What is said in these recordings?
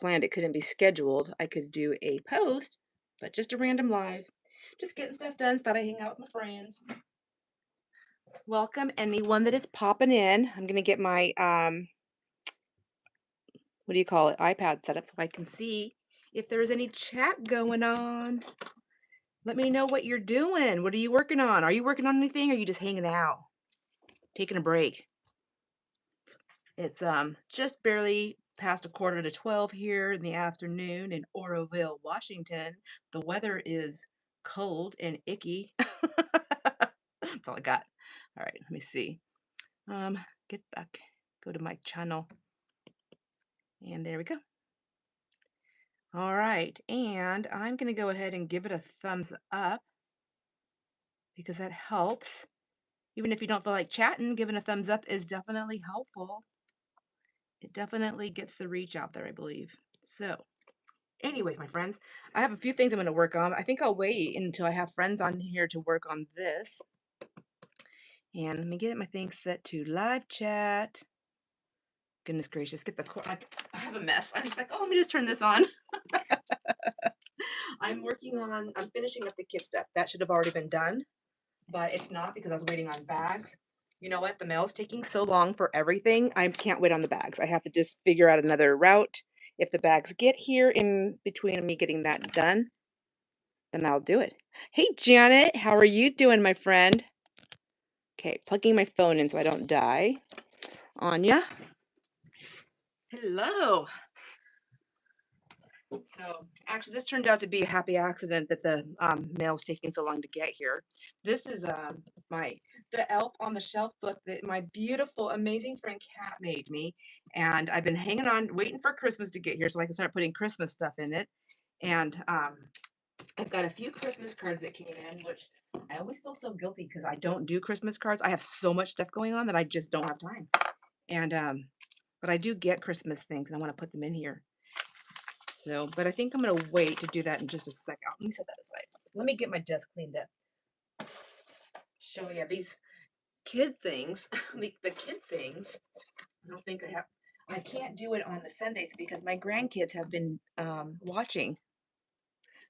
planned. It couldn't be scheduled. I could do a post, but just a random live. Just getting stuff done. Thought I'd hang out with my friends. Welcome anyone that is popping in. I'm gonna get my what do you call it? iPad set up so I can see if there's any chat going on. Let me know what you're doing. What are you working on? Are you working on anything or are you just hanging out? Taking a break. It's just barely past 11:45 here in the afternoon in Oroville, Washington. The weather is cold and icky. That's all I got. All right, let me see. Get back, go to my channel, and there we go. All right, and I'm gonna go ahead and give it a thumbs up because that helps. Even if you don't feel like chatting, giving a thumbs up is definitely helpful. It definitely gets the reach out there, I believe. So, anyways, my friends, I have a few things I'm going to work on. I think I'll wait until I have friends on here to work on this. And let me get my thing set to live chat. Goodness gracious, get the I have a mess. I'm just like, oh, let me just turn this on. I'm finishing up the kid stuff. That should have already been done, but it's not because I was waiting on bags. You know what? The mail's taking so long for everything. I can't wait on the bags. I have to just figure out another route. If the bags get here in between me getting that done, then I'll do it. Hey, Janet, how are you doing, my friend? Okay, plugging my phone in so I don't die. Anya, hello. So, actually, this turned out to be a happy accident that the mail's taking so long to get here. This is the Elf on the Shelf book that my beautiful, amazing friend Kat made me, and I've been hanging on, waiting for Christmas to get here so I can start putting Christmas stuff in it. And I've got a few Christmas cards that came in, which I always feel so guilty because I don't do Christmas cards. I have so much stuff going on that I just don't have time. And but I do get Christmas things and I want to put them in here. So, but I think I'm gonna wait to do that in just a second. Let me set that aside. Let me get my desk cleaned up. Show you these kid things. The kid things. I don't think I have. I can't do it on the Sundays because my grandkids have been watching.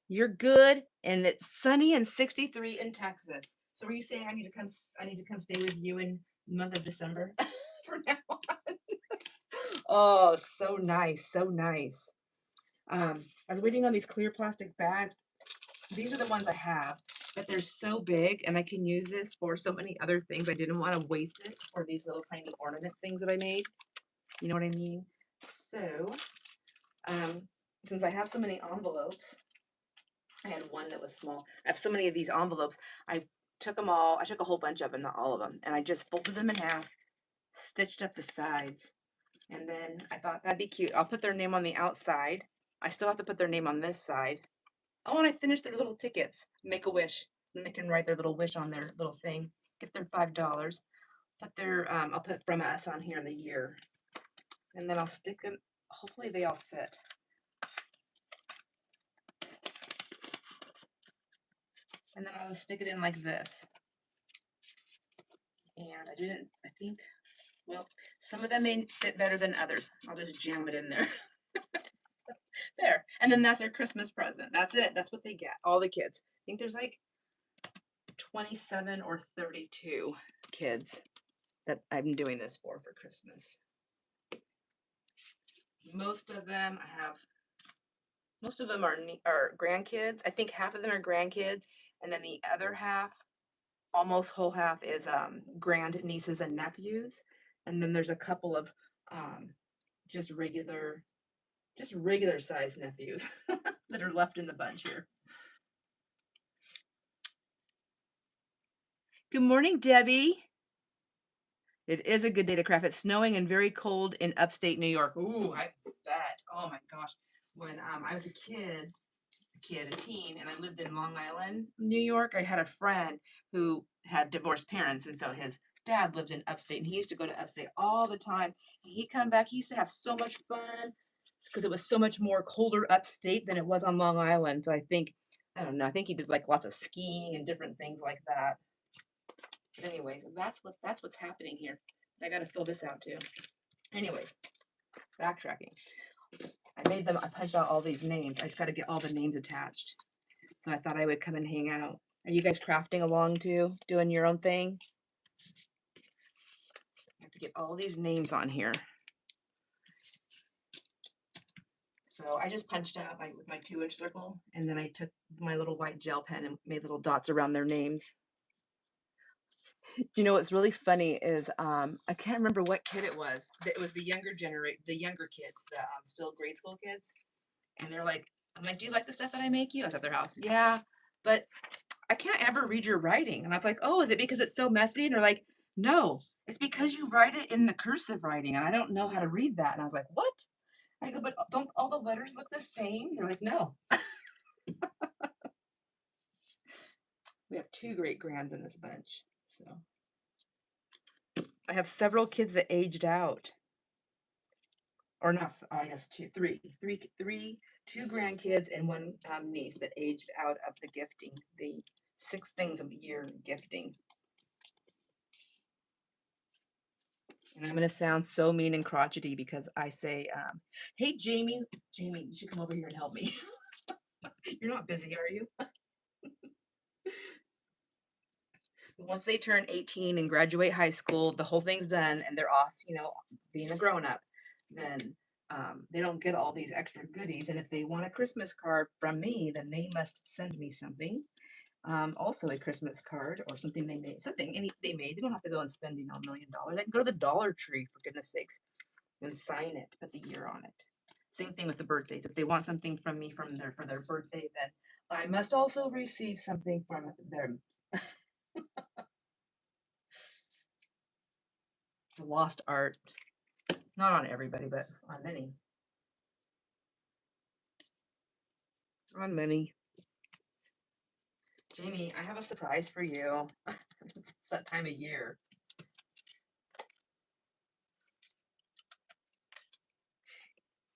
You're good, and it's sunny and 63 in Texas. So are you saying I need to come? I need to come stay with you in the month of December from now on. Oh, so nice, so nice. I was waiting on these clear plastic bags. These are the ones I have, but they're so big, and I can use this for so many other things. I didn't want to waste it for these little tiny ornament things that I made. You know what I mean? So, since I have so many envelopes, I had one that was small. I have so many of these envelopes. I took them all. I took a whole bunch of them, not all of them, and I just folded them in half, stitched up the sides, and then I thought that'd be cute. I'll put their name on the outside. I still have to put their name on this side. Oh, and I finished their little tickets. Make a wish. And they can write their little wish on their little thing. Get their $5. Put their I'll put from us on here in the year. And then I'll stick them. Hopefully they all fit. And then I'll just stick it in like this. And I think, well, some of them may fit better than others. I'll just jam it in there. There. And then that's our Christmas present. That's it. That's what they get. All the kids. I think there's like 27 or 32 kids that I'm doing this for Christmas. Most of them are grandkids. I think half of them are grandkids, and then the other half, almost whole half, is grand nieces and nephews. And then there's a couple of just regular size nephews that are left in the bunch here. Good morning, Debbie. It is a good day to craft. It's snowing and very cold in upstate New York. Ooh, I bet. Oh my gosh. When I was a teen, and I lived in Long Island, New York, I had a friend who had divorced parents, and so his dad lived in upstate, and he used to go to upstate all the time. And he'd come back. He used to have so much fun because it was so much more colder upstate than it was on Long Island. So I don't know. I think he did like lots of skiing and different things like that. But anyways, that's what's happening here. I got to fill this out too. Anyways, backtracking. I punched out all these names. I just got to get all the names attached. So I thought I would come and hang out. Are you guys crafting along too? Doing your own thing? I have to get all these names on here. So I just punched out with my 2-inch circle, and then I took my little white gel pen and made little dots around their names. You know what's really funny is I can't remember what kid it was. It was the younger generation, the younger kids, the still grade school kids, and they're like, I'm like, do you like the stuff that I make you? I was at their house. Yeah, but I can't ever read your writing. And I was like, oh, is it because it's so messy? And they're like, no, it's because you write it in the cursive writing, and I don't know how to read that. And I was like, what? I go, but don't all the letters look the same? They're like, no. We have 2 great grands in this bunch. So I have several kids that aged out. Or not, I guess 2 grandkids and 1 niece that aged out of the gifting, the 6 things a year gifting. And I'm going to sound so mean and crotchety because I say, hey, Jamie, you should come over here and help me. You're not busy, are you? Once they turn 18 and graduate high school, the whole thing's done and they're off, being a grown up. Then they don't get all these extra goodies. And if they want a Christmas card from me, then they must send me something. Also a Christmas card or something they made, they made. They don't have to go and spend, $1 million. They can go to the Dollar Tree, for goodness sakes, and sign it, put the year on it. Same thing with the birthdays. If they want something from me for their birthday, then I must also receive something from them. It's a lost art. Not on everybody, but on many. On many. Jamie, I have a surprise for you. It's that time of year.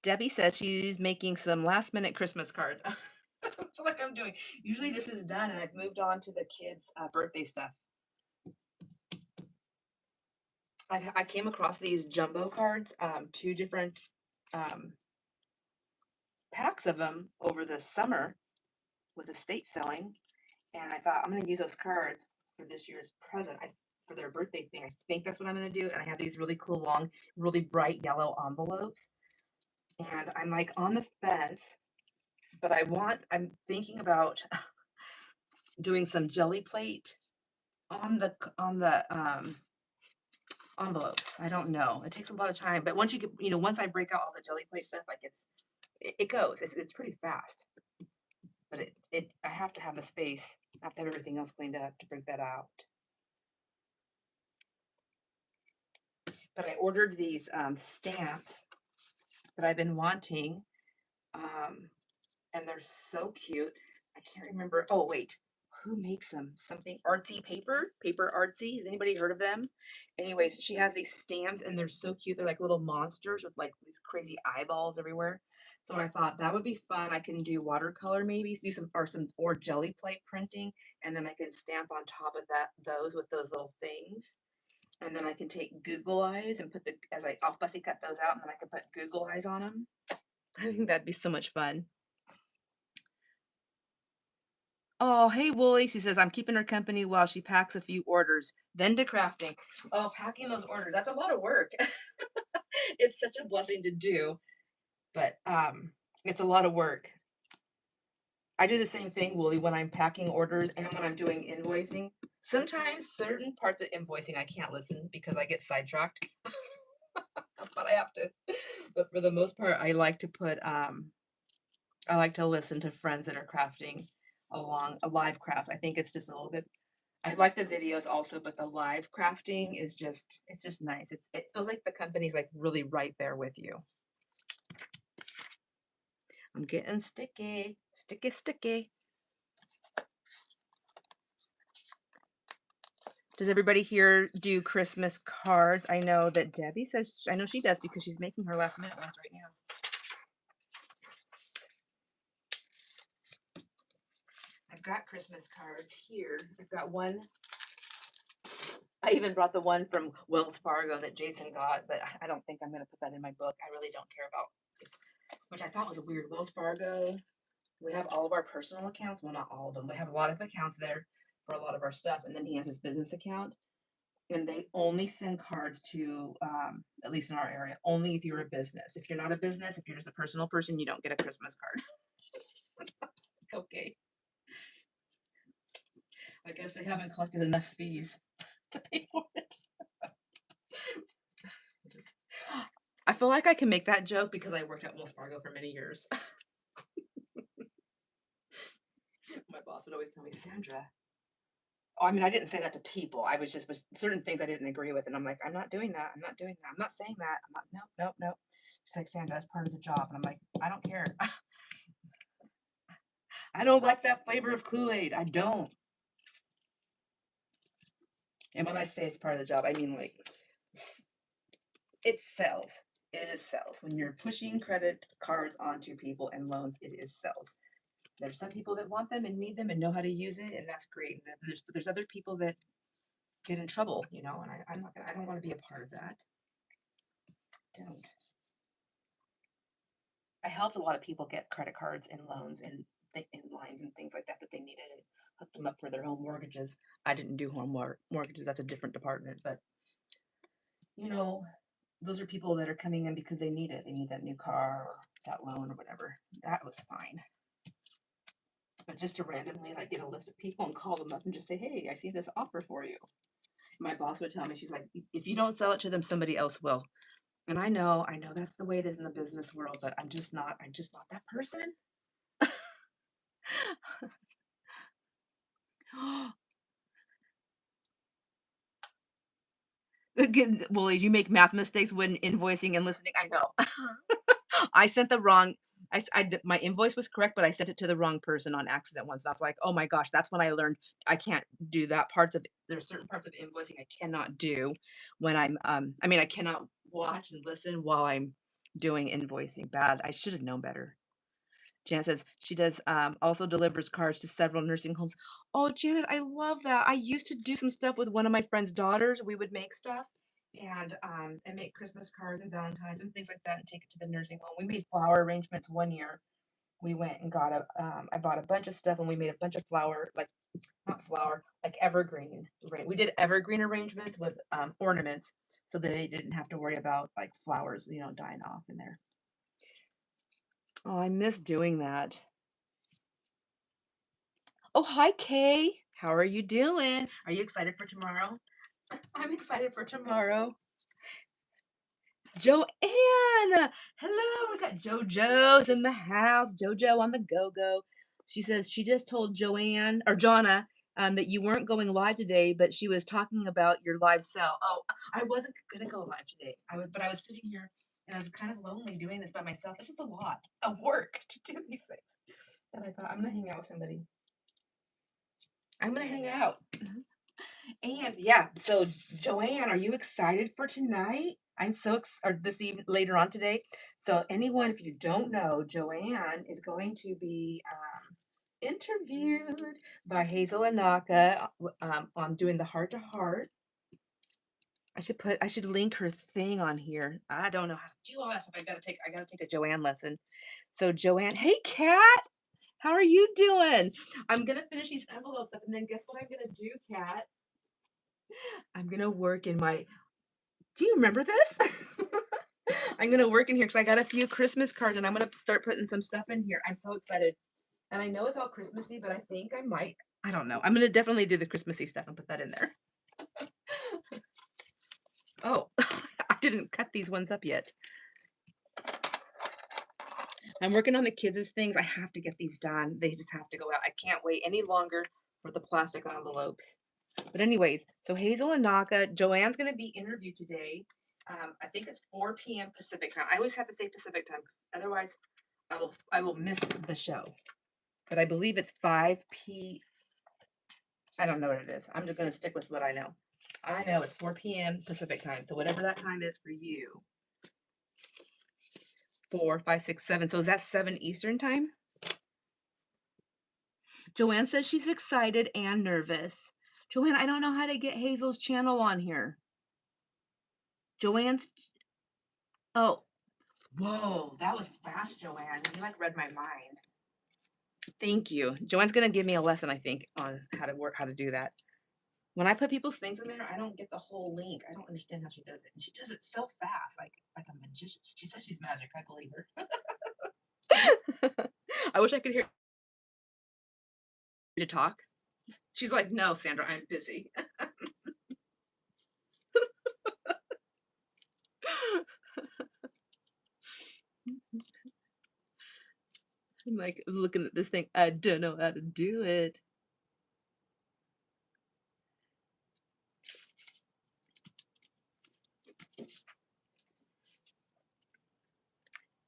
Debbie says she's making some last minute Christmas cards. That's what I feel like I'm doing. Usually this is done and I've moved on to the kids' birthday stuff. I came across these jumbo cards, 2 different packs of them over the summer with estate selling. And I thought I'm going to use those cards for this year's present. For their birthday thing. I think that's what I'm going to do. And I have these really cool, long, really bright yellow envelopes. And I'm like on the fence, but I'm thinking about doing some jelly plate on the envelopes. I don't know. It takes a lot of time, but once once I break out all the jelly plate stuff, like it goes. It's pretty fast. But I have to have the space. I have to have everything else cleaned up to break that out. But I ordered these stamps that I've been wanting, and they're so cute. I can't remember. Oh, wait. Who makes them? Something artsy paper artsy. Has anybody heard of them? Anyways, she has these stamps and they're so cute. They're like little monsters with like these crazy eyeballs everywhere. So I thought that would be fun. I can do watercolor, maybe do or jelly plate printing, and then I can stamp on top of those with those little things. And then I can take Google eyes and I'll fussy cut those out, and then I can put Google eyes on them. I think that'd be so much fun. Oh, hey, Woolies. He says, I'm keeping her company while she packs a few orders, then to crafting. Oh, packing those orders. That's a lot of work. It's such a blessing to do, but it's a lot of work. I do the same thing, Wooly, when I'm packing orders and when I'm doing invoicing. Sometimes certain parts of invoicing I can't listen because I get sidetracked. But I have to. But for the most part, I like to listen to friends that are crafting along a live craft. I think it's just a little bit. I like the videos also, but the live crafting is just nice. It feels like the company's like really right there with you. I'm getting sticky. Does everybody here do Christmas cards? I know that Debbie says, I know she does because she's making her last minute ones right now. I've got Christmas cards here. I've got one. I even brought the one from Wells Fargo that Jason got, but I don't think I'm going to put that in my book. I really don't care about which I thought was weird. Wells Fargo, we have all of our personal accounts. Well, not all of them. We have a lot of accounts there for a lot of our stuff. And then he has his business account. And they only send cards to, at least in our area, only if you're a business. If you're not a business, if you're just a personal person, you don't get a Christmas card. Okay. I guess they haven't collected enough fees to pay for it. I feel like I can make that joke because I worked at Wells Fargo for many years. My boss would always tell me, Sandra. Oh, I mean, I didn't say that to people. I was just with certain things I didn't agree with, and I'm like, I'm not doing that. I'm not doing that. I'm not saying that. I'm not. Nope, nope, nope. She's like, Sandra, that's part of the job, and I'm like, I don't care. I don't like that flavor of Kool-Aid. I don't. And when I say it's part of the job, I mean like it sells. It is sells. When you're pushing credit cards onto people and loans, it is sells. There's some people that want them and need them and know how to use it, and that's great. And there's other people that get in trouble, you know, and I'm not gonna, I don't want to be a part of that. Don't. I helped a lot of people get credit cards and loans and lines and things like that that they needed and hooked them up for their home mortgages. I didn't do home mortgages. That's a different department, but you know, those are people that are coming in because they need it. They need that new car or that loan or whatever. That was fine. But just to randomly like get a list of people and call them up and just say, hey, I see this offer for you. My boss would tell me, she's like, if you don't sell it to them, somebody else will. And I know that's the way it is in the business world, but I'm just not that person. Well, you make math mistakes when invoicing and listening. I know. I sent the wrong. My invoice was correct, but I sent it to the wrong person on accident once. And I was like, oh my gosh, that's when I learned I can't do that. There's certain parts of invoicing I cannot do when I mean, I cannot watch and listen while I'm doing invoicing. Bad. I should have known better. Janet says she does also delivers cards to several nursing homes. Oh, Janet, I love that. I used to do some stuff with one of my friend's daughters. We would make stuff and make Christmas cards and Valentines and things like that and take it to the nursing home. We made flower arrangements one year. We went and got I bought a bunch of stuff and we made a bunch of flower, like not flower, like evergreen. We did evergreen arrangements with ornaments so that they didn't have to worry about like flowers, you know, dying off in there. Oh, I miss doing that. Oh, hi, Kay. How are you doing? Are you excited for tomorrow? I'm excited for tomorrow. Joanne, hello. We got JoJo's in the house. JoJo on the go-go. She says she just told Joanne or Jonna that you weren't going live today, but she was talking about your live sale. Oh, I wasn't gonna go live today. But I was sitting here and I was kind of lonely doing this by myself. This is a lot of work to do these things. And I thought I'm gonna hang out with somebody. I'm gonna hang out. And yeah, so Joanne, are you excited for tonight? I'm so or this evening later on today. So anyone, if you don't know, Joanne is going to be interviewed by Hazel Anaka on doing the heart to heart. I should link her thing on here. I don't know how to do all that stuff. I gotta take a Joanne lesson. So Joanne, hey Kat, how are you doing? I'm gonna finish these envelopes up and then guess what I'm gonna do, Kat? I'm gonna work in my. Do you remember this? I'm gonna work in here because I got a few Christmas cards and I'm gonna start putting some stuff in here. I'm so excited. And I know it's all Christmassy, but I think I might. I don't know. I'm gonna definitely do the Christmassy stuff and put that in there. Oh, I didn't cut these ones up yet. I'm working on the kids' things. I have to get these done. They just have to go out. I can't wait any longer for the plastic envelopes. But anyways, so Hazel and Naka, Joanne's going to be interviewed today. I think it's 4 p.m. Pacific time. I always have to say Pacific time because otherwise I will miss the show. But I believe it's 5 p. I don't know what it is. I'm just going to stick with what I know. I know it's 4 p.m. Pacific time. So whatever that time is for you. 4, 5, 6, 7. So is that 7 Eastern time? Joanne says she's excited and nervous. Joanne, I don't know how to get Hazel's channel on here. Joanne's. Oh, Whoa, that was fast, Joanne. You like read my mind. Thank you. Joanne's gonna give me a lesson, I think, on how to do that. When I put people's things in there, I don't get the whole link. I don't understand how she does it. And she does it so fast, like a magician. She says she's magic. I believe her. I wish I could hear you to talk. She's like, no, Sandra, I'm busy. I'm like looking at this thing. I don't know how to do it.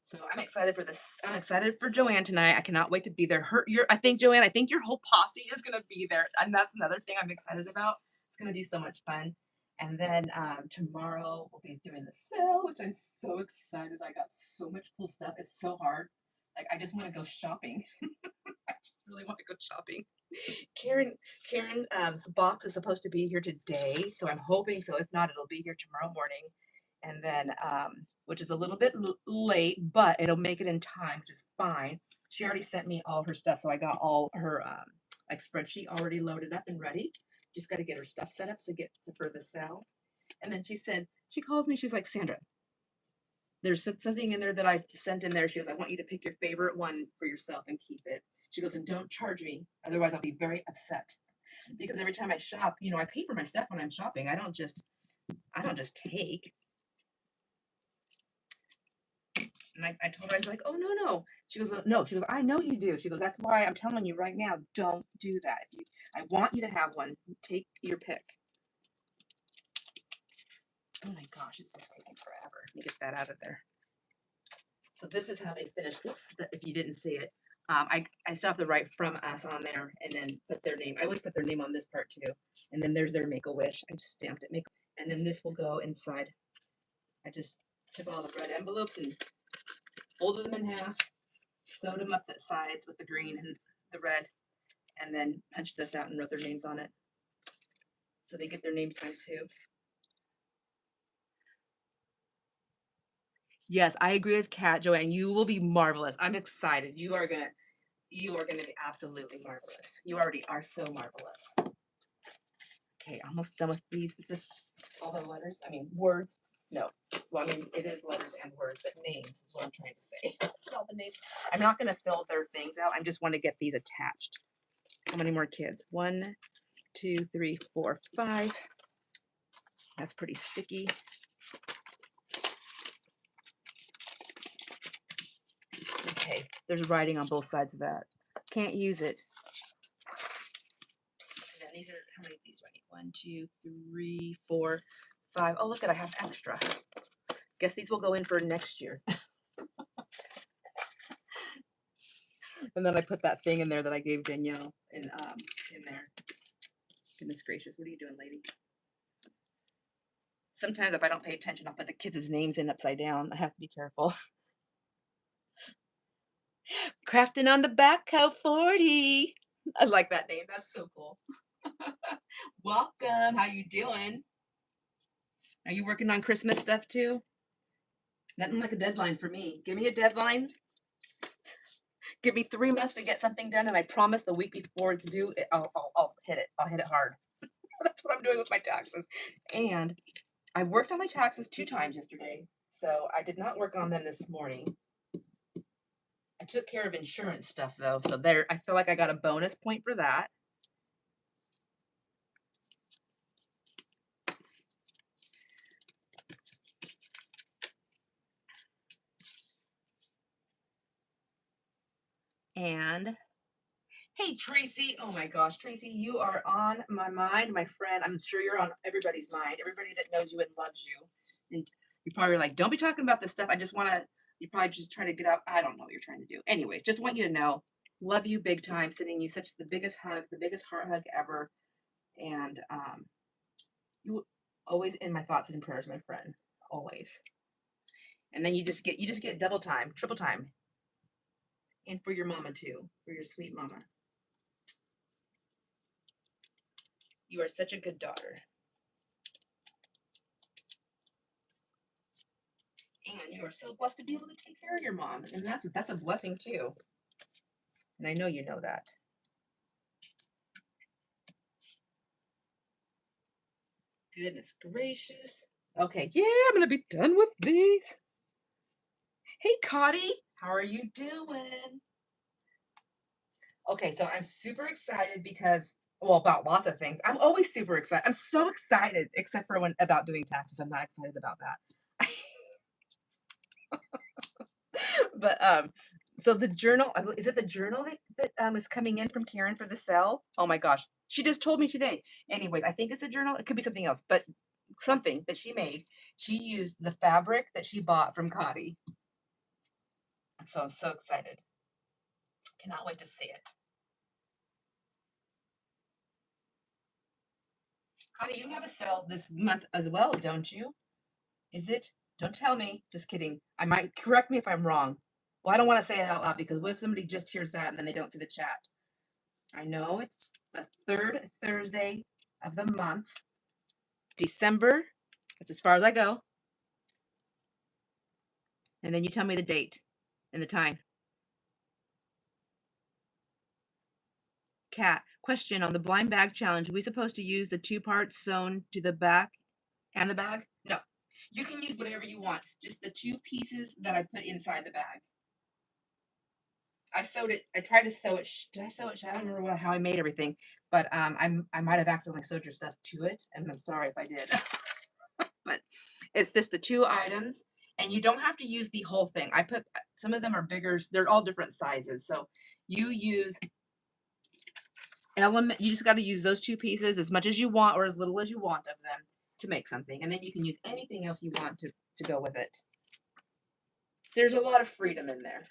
So I'm excited for this. I'm excited for Joanne tonight. I cannot wait to be there. I think Joanne, I think your whole posse is gonna be there, and that's another thing I'm excited about. It's gonna be so much fun. And then tomorrow we'll be doing the sale, which I'm so excited. I got so much cool stuff. It's so hard. Like I just want to go shopping. I just really want to go shopping. Karen, Karen's box is supposed to be here today, so I'm hoping so. If not, it'll be here tomorrow morning, and then which is a little bit late, but it'll make it in time, which is fine. She already sent me all her stuff, so I got all her like spreadsheet already loaded up and ready. Just got to get her stuff set up to get to for the sale. And then she calls me. She's like, Sandra, there's something in there that I sent in there. She goes, I want you to pick your favorite one for yourself and keep it. She goes, and don't charge me. Otherwise, I'll be very upset. Because every time I shop, I pay for my stuff when I'm shopping. I don't just take. And I told her, I was like, oh, no, no. She goes, no. She goes, I know you do. She goes, that's why I'm telling you right now, don't do that. I want you to have one. Take your pick. Oh my gosh, it's just taking forever. Let me get that out of there. So this is how they finished. Oops, if you didn't see it. I still have to write from us on there and then put their name. I always put their name on this part too. And then there's their Make-A-Wish. I just stamped it. And then this will go inside. I just took all the red envelopes and folded them in half, sewed them up the sides with the green and the red, and then punched this out and wrote their names on it. So they get their name times too. Yes, I agree with Kat, Joanne. You will be marvelous. I'm excited. You are gonna be absolutely marvelous. You already are so marvelous. Okay, almost done with these. It's just all the letters. I mean, words. No. Well, I mean, it is letters and words, but names is what I'm trying to say. It's all the names. I'm not going to fill their things out. I just want to get these attached. How many more kids? 1, 2, 3, 4, 5. That's pretty sticky. Okay, there's writing on both sides of that. Can't use it. And then these are, how many of these do I need? 1, 2, 3, 4, 5. Oh, look at, I have extra. Guess these will go in for next year. And then I put that thing in there that I gave Danielle in there. Goodness gracious, what are you doing, lady? Sometimes if I don't pay attention, I'll put the kids' names in upside down. I have to be careful. Crafting on the Backhoe 40. I like that name. That's so cool. Welcome. How you doing? Are you working on Christmas stuff too? Nothing like a deadline for me. Give me a deadline. Give me 3 months to get something done, and I promise the week before it's due, I'll hit it. I'll hit it hard. That's what I'm doing with my taxes. And I worked on my taxes 2 times yesterday, so I did not work on them this morning. I took care of insurance stuff though, so there I feel like I got a bonus point for that. And hey, Tracy. Oh my gosh, Tracy, you are on my mind, my friend. I'm sure you're on everybody's mind, everybody that knows you and loves you. And you're probably like, don't be talking about this stuff. You probably just trying to get out. I don't know what you're trying to do. Anyways, just want you to know, love you big time, sending you such the biggest hug, the biggest heart hug ever. And you always in my thoughts and prayers, my friend. Always. And then you just get double time, triple time. And for your mama too, for your sweet mama. You are such a good daughter. And you are so blessed to be able to take care of your mom. And that's a blessing too. And I know you know that. Goodness gracious. Okay, yeah, I'm gonna be done with these. Hey, Cotty, how are you doing? Okay, so I'm super excited because, well, about lots of things. I'm always super excited. I'm so excited, except for when about doing taxes. I'm not excited about that. But so the journal, is it the journal that is coming in from Karen for the sale? Oh my gosh, she just told me today. Anyways, I think it's a journal. It could be something else, but something that she made. She used the fabric that she bought from Cotty. So I'm so excited. Cannot wait to see it. Cotty, you have a sale this month as well, don't you? Is it? Don't tell me. Just kidding. I might correct me if I'm wrong. Well, I don't want to say it out loud because what if somebody just hears that and then they don't see the chat? I know it's the third Thursday of the month, December. That's as far as I go. And then you tell me the date and the time. Cat, question on the blind bag challenge. Are we supposed to use the two parts sewn to the back and the bag? No. You can use whatever you want. Just the two pieces that I put inside the bag. I sewed it. I tried to sew it. Did I sew it? I don't remember how I made everything, but I might have accidentally sewed your stuff to it, and I'm sorry if I did. But it's just the two items, and you don't have to use the whole thing. I put some of them are bigger. They're all different sizes, so you use element. You just got to use those two pieces as much as you want or as little as you want of them to make something, and then you can use anything else you want to go with it. There's a lot of freedom in there.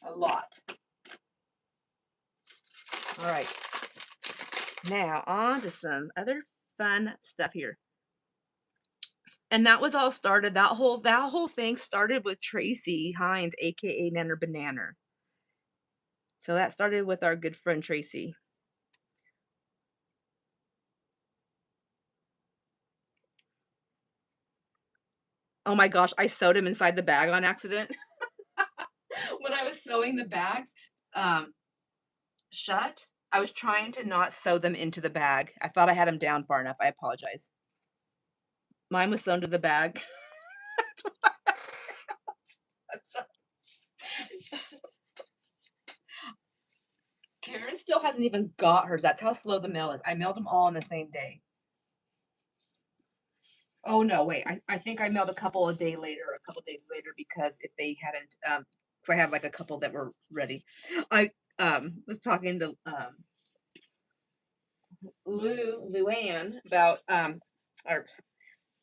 A lot. All right. Now on to some other fun stuff here. And that was all started. That whole thing started with Tracy Hines, aka Nanner Banana. So that started with our good friend Tracy. Oh my gosh, I sewed him inside the bag on accident. When I was sewing the bags shut, I was trying to not sew them into the bag. I thought I had them down far enough. I apologize. Mine was sewn to the bag. Karen still hasn't even got hers. That's how slow the mail is. I mailed them all on the same day. Oh no, wait. I think I mailed a couple of days later because if they hadn't because I had like a couple that were ready. I was talking to Luann or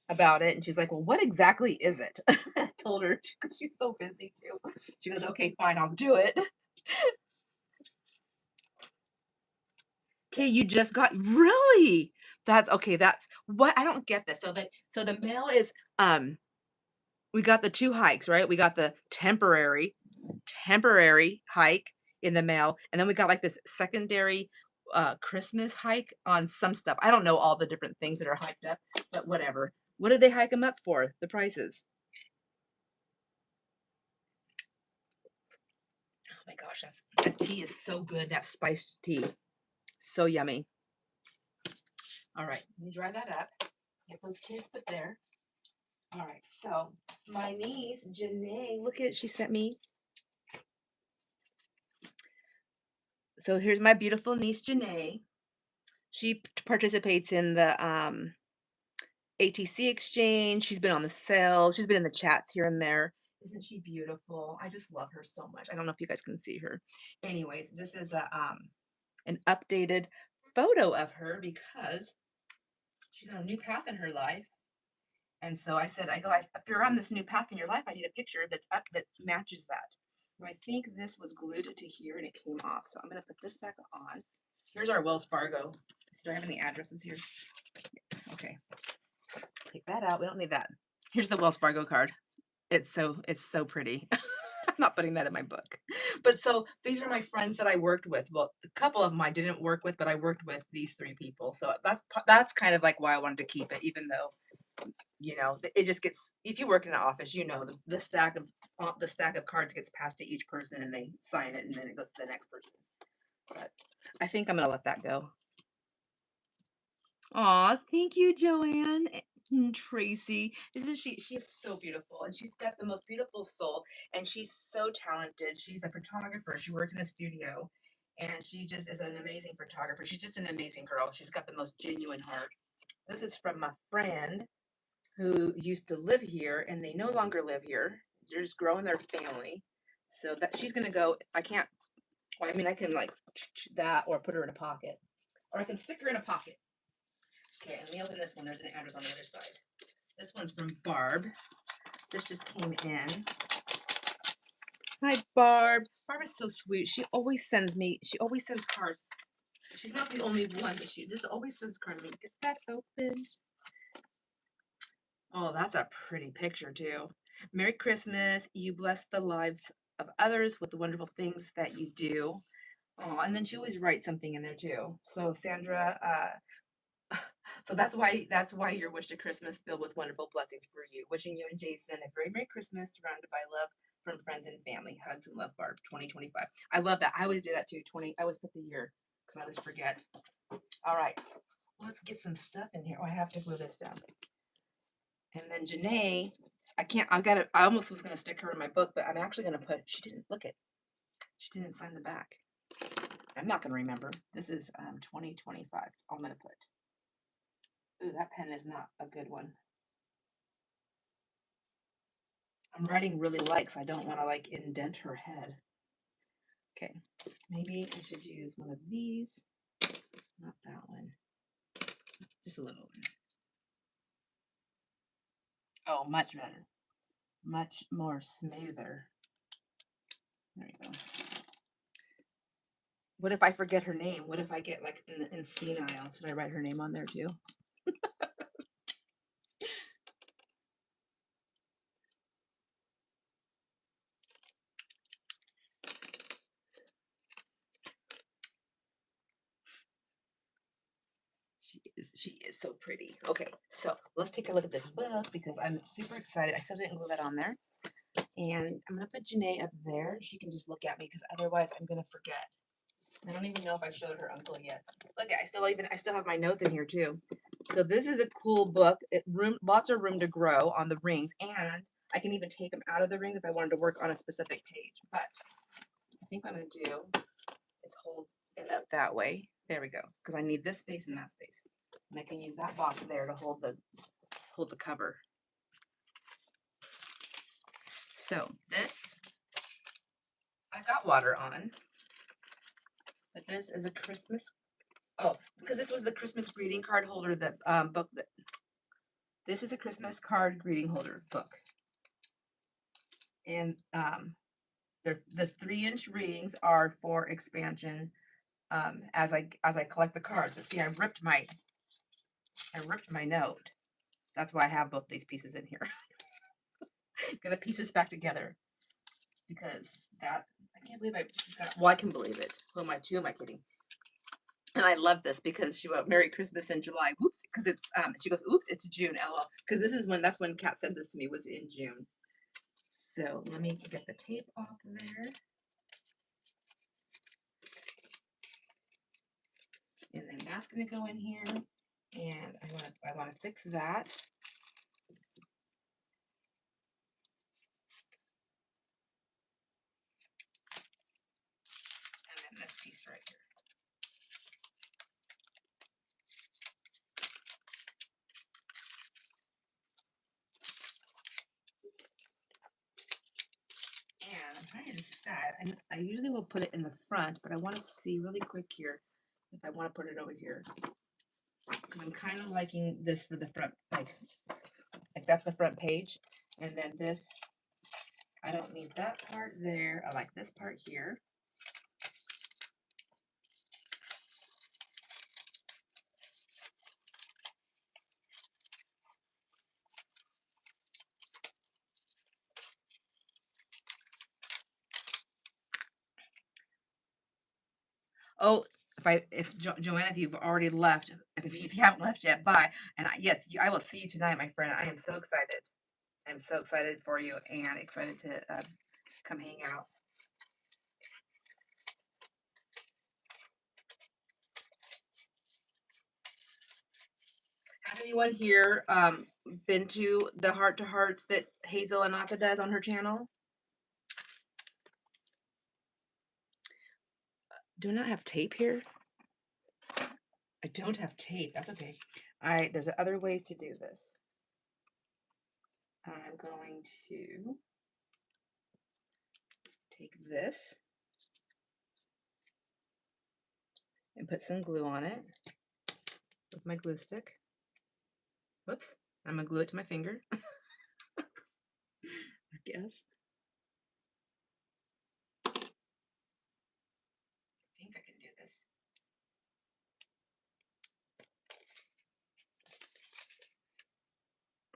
about it, and she's like, well, what exactly is it? I told her because she's so busy too. She goes, okay, fine, I'll do it. Okay, you just got really? That's okay. That's what I don't get this. So the mail is we got the two hikes, right? We got the temporary hike in the mail, and then we got like this secondary Christmas hike on some stuff. I don't know all the different things that are hiked up, but whatever. What did they hike them up for? The prices. Oh my gosh, that tea is so good. That spiced tea. So yummy. All right, let me dry that up. Get those kids put there. All right, so my niece, Janae, look at she sent me. So here's my beautiful niece, Janae. She participates in the ATC exchange. She's been on the sales. She's been in the chats here and there. Isn't she beautiful? I just love her so much. I don't know if you guys can see her. Anyways, this is an updated photo of her because she's on a new path in her life. And so I said, if you're on this new path in your life, I need a picture that's up that matches that. And I think this was glued to here and it came off. So I'm going to put this back on. Here's our Wells Fargo. Do I have any addresses here? Okay. Take that out. We don't need that. Here's the Wells Fargo card. It's so pretty. I'm not putting that in my book. But so these are my friends that I worked with. Well, a couple of them I didn't work with, but I worked with these three people. So that's kind of like why I wanted to keep it, even though You know, it just gets, if you work in an office, you know, the stack of cards gets passed to each person and they sign it and then it goes to the next person. But I think I'm gonna let that go. Aw, thank you, Joanne. Tracy. Isn't she? She's so beautiful and she's got the most beautiful soul and she's so talented. She's a photographer. She works in a studio and she just is an amazing photographer. She's just an amazing girl. She's got the most genuine heart. This is from my friend who used to live here and they no longer live here. They're just growing their family. So that she's gonna go. I can't. Well, I mean, I can like that or put her in a pocket, or I can stick her in a pocket. Okay, and let me open this one. There's an address on the other side. This one's from Barb. This just came in. Hi, Barb. Barb is so sweet. She always sends cards. She's not the only one, but she just always sends cards. Let me get that open. Oh, that's a pretty picture, too. Merry Christmas. You bless the lives of others with the wonderful things that you do. Oh, and then she always writes something in there, too. So, Sandra, so that's why your wish to Christmas filled with wonderful blessings for you. Wishing you and Jason a very Merry Christmas surrounded by love from friends and family. Hugs and love, Barb. 2025. I love that. I always do that, too. I always put the year because I always forget. All right. Let's get some stuff in here. Oh, I have to glue this down. And then Janae, I almost was going to stick her in my book, but I'm actually going to she didn't sign the back. I'm not going to remember. This is 2025. That's all I'm going to put. Ooh, that pen is not a good one. I'm writing really light because I don't want to like indent her head. Okay, maybe I should use one of these. Not that one. Just a little one. Oh, much better. Much more smoother. There you go. What if I forget her name? What if I get like in senile? Should I write her name on there too? She is so pretty. Okay, so let's take a look at this book because I'm super excited. I still didn't glue that on there. And I'm gonna put Janae up there. She can just look at me because otherwise I'm gonna forget. I don't even know if I showed her uncle yet. Look, I still have my notes in here too. So this is a cool book. Lots of room to grow on the rings, and I can even take them out of the rings if I wanted to work on a specific page. But I think what I'm gonna do is hold it up that way. There we go. Because I need this space and that space, and I can use that box there to hold the cover. So this I got water on, but this is a Christmas. Oh, because this was the Christmas greeting card holder that book that. This is a Christmas card greeting holder book, and the 3-inch rings are for expansion as I collect the cards. But see, I ripped my note. So that's why I have both these pieces in here. Gonna piece this back together because that I can't believe I got. Well, I can believe it. Who am I kidding? And I love this because she wrote Merry Christmas in July. Whoops, because it's she goes, oops, it's June, LOL. Because that's when Kat sent this to me, was in June. So let me get the tape off there. And then that's gonna go in here. And I wanna fix that. And then this piece right here. And I'm trying to decide. I usually will put it in the front, but I want to see really quick here if I want to put it over here. Because I'm kind of liking this for the front, like that's the front page. And then this, I don't need that part there. I like this part here. Oh, Joanna, if you've already left, if you haven't left yet, bye. And yes, I will see you tonight, my friend. I am so excited. I'm so excited for you and excited to come hang out. Has anyone here been to the Heart to Hearts that Hazel Anaka does on her channel? Do I not have tape here? I don't have tape. That's okay. There's other ways to do this. I'm going to take this and put some glue on it with my glue stick. Whoops. I'm going to glue it to my finger. I guess. I think I can do this.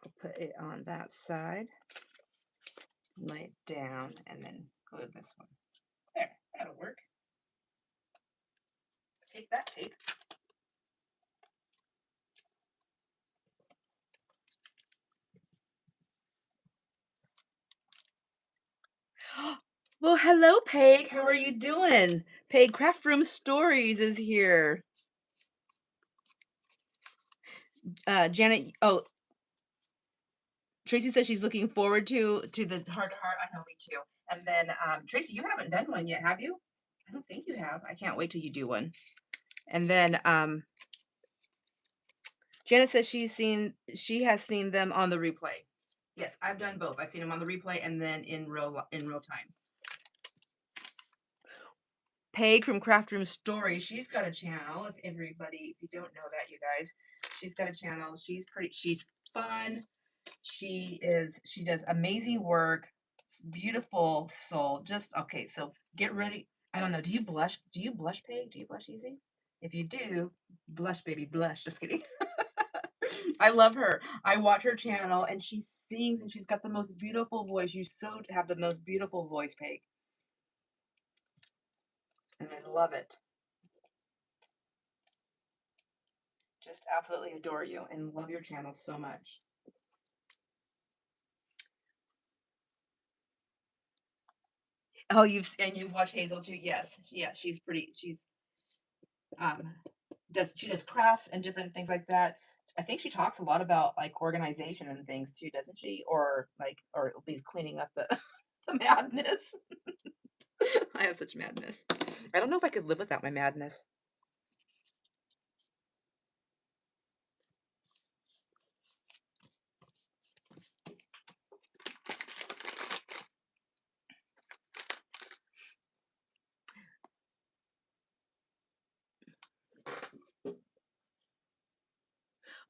I'll put it on that side, lay it down, and then glue this one. There, that'll work. Take that tape. Well, hello, Peg. How are you doing? Peg Craft Room Stories is here. Janet, oh, Tracy says she's looking forward to the Heart to Heart. I know, me too. And then Tracy, you haven't done one yet, have you? I don't think you have. I can't wait till you do one. And then Janet says she has seen them on the replay. Yes, I've done both. I've seen them on the replay and then in real time. Peg from Craft Room Stories, she's got a channel. If you don't know that, you guys, she's got a channel. She's fun. She does amazing work. Beautiful soul. Just okay. So get ready. I don't know. Do you blush? Do you blush, Peg? Do you blush easy? If you do, blush, baby, blush. Just kidding. I love her. I watch her channel and she sings and she's got the most beautiful voice. You so have the most beautiful voice, Peg. And I love it. Just absolutely adore you and love your channel so much. Oh, you've watched Hazel too? Yes, she's pretty. She does crafts and different things like that. I think she talks a lot about like organization and things too, doesn't she? Or at least cleaning up the the madness. I have such madness. I don't know if I could live without my madness.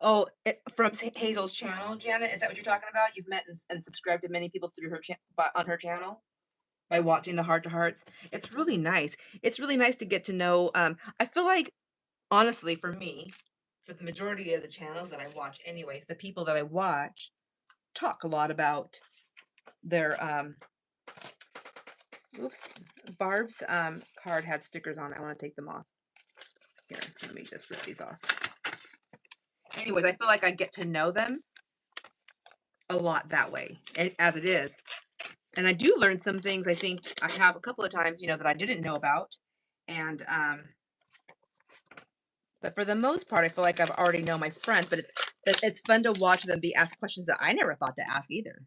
Oh, from Hazel's channel, Janet, is that what you're talking about? You've met and subscribed to many people through her on her channel by watching the Heart to Hearts. It's really nice. It's really nice to get to know. I feel like, honestly, for me, for the majority of the channels that I watch, anyways, the people that I watch talk a lot about their oops, Barb's card had stickers on it. I want to take them off. Here, let me just rip these off. Anyways, I feel like I get to know them a lot that way, as it is. And I do learn some things. I think I have a couple of times, that I didn't know about. And but for the most part, I feel like I've already know my friends, but it's fun to watch them be asked questions that I never thought to ask either.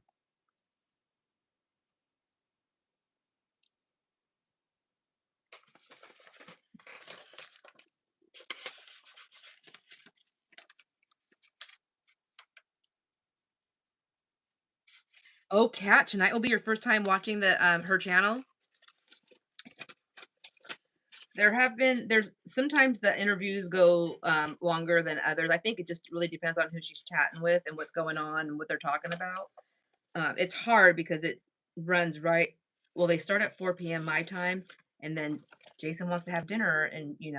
Oh, Kat, tonight will be your first time watching the her channel. There's sometimes the interviews go longer than others. I think it just really depends on who she's chatting with and what's going on and what they're talking about. It's hard because it runs right. Well, they start at 4 p.m. my time, and then Jason wants to have dinner, and we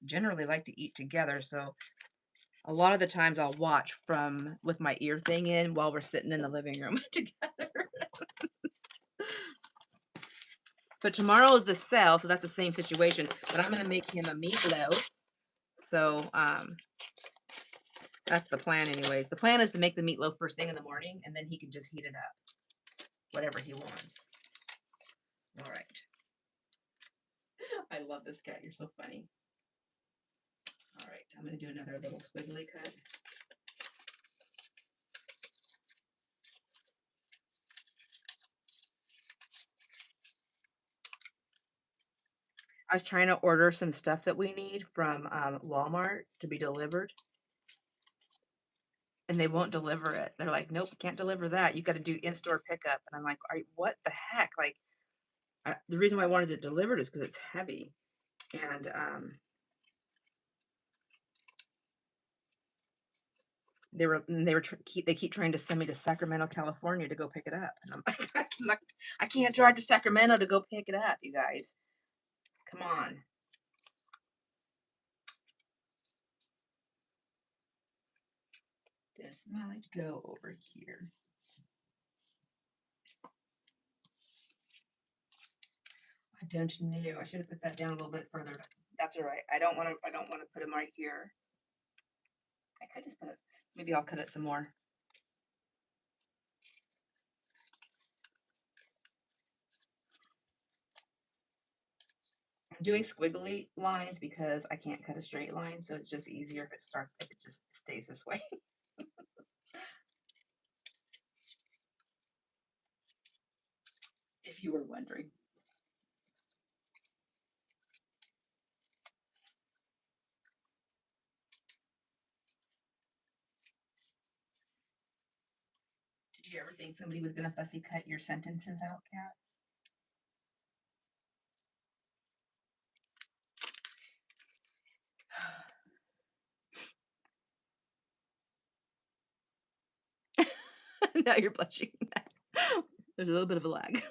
generally like to eat together. So a lot of the times I'll watch with my ear thing in while we're sitting in the living room together. But tomorrow is the sale, so that's the same situation. But I'm gonna make him a meatloaf. So, that's the plan anyways. The plan is to make the meatloaf first thing in the morning, and then he can just heat it up, whatever he wants. All right. I love this cat. You're so funny. All right, I'm going to do another little squiggly cut. I was trying to order some stuff that we need from Walmart to be delivered, and they won't deliver it. They're like, nope, can't deliver that. You got to do in-store pickup. And I'm like, what the heck? Like, the reason why I wanted it delivered is because it's heavy. And they keep trying to send me to Sacramento, California to go pick it up. And I'm like, I can't drive to Sacramento to go pick it up, you guys. Come on. This might go over here. I don't know. I should have put that down a little bit further. But that's all right. I don't want to put them right here. I could just put it. Maybe I'll cut it some more. I'm doing squiggly lines because I can't cut a straight line, so it's just easier if it just stays this way. If you were wondering. Did you ever think somebody was gonna fussy cut your sentences out, Kat? Now you're blushing. There's a little bit of a lag.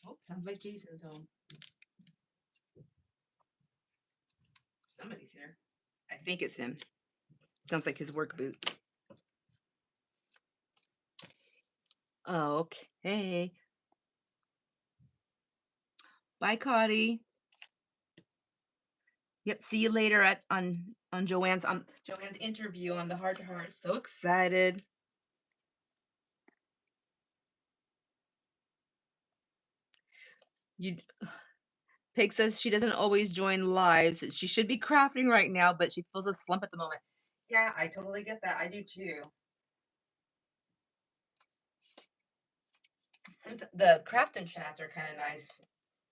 Oh, sounds like Jason's home. Somebody's here. I think it's him. Sounds like his work boots. Okay. Bye, Cotty. Yep. See you later on Joanne's interview on the Heart to Heart. So excited. Pig says she doesn't always join lives. She should be crafting right now, but she feels a slump at the moment. Yeah, I totally get that. I do too. The crafting chats are kind of nice.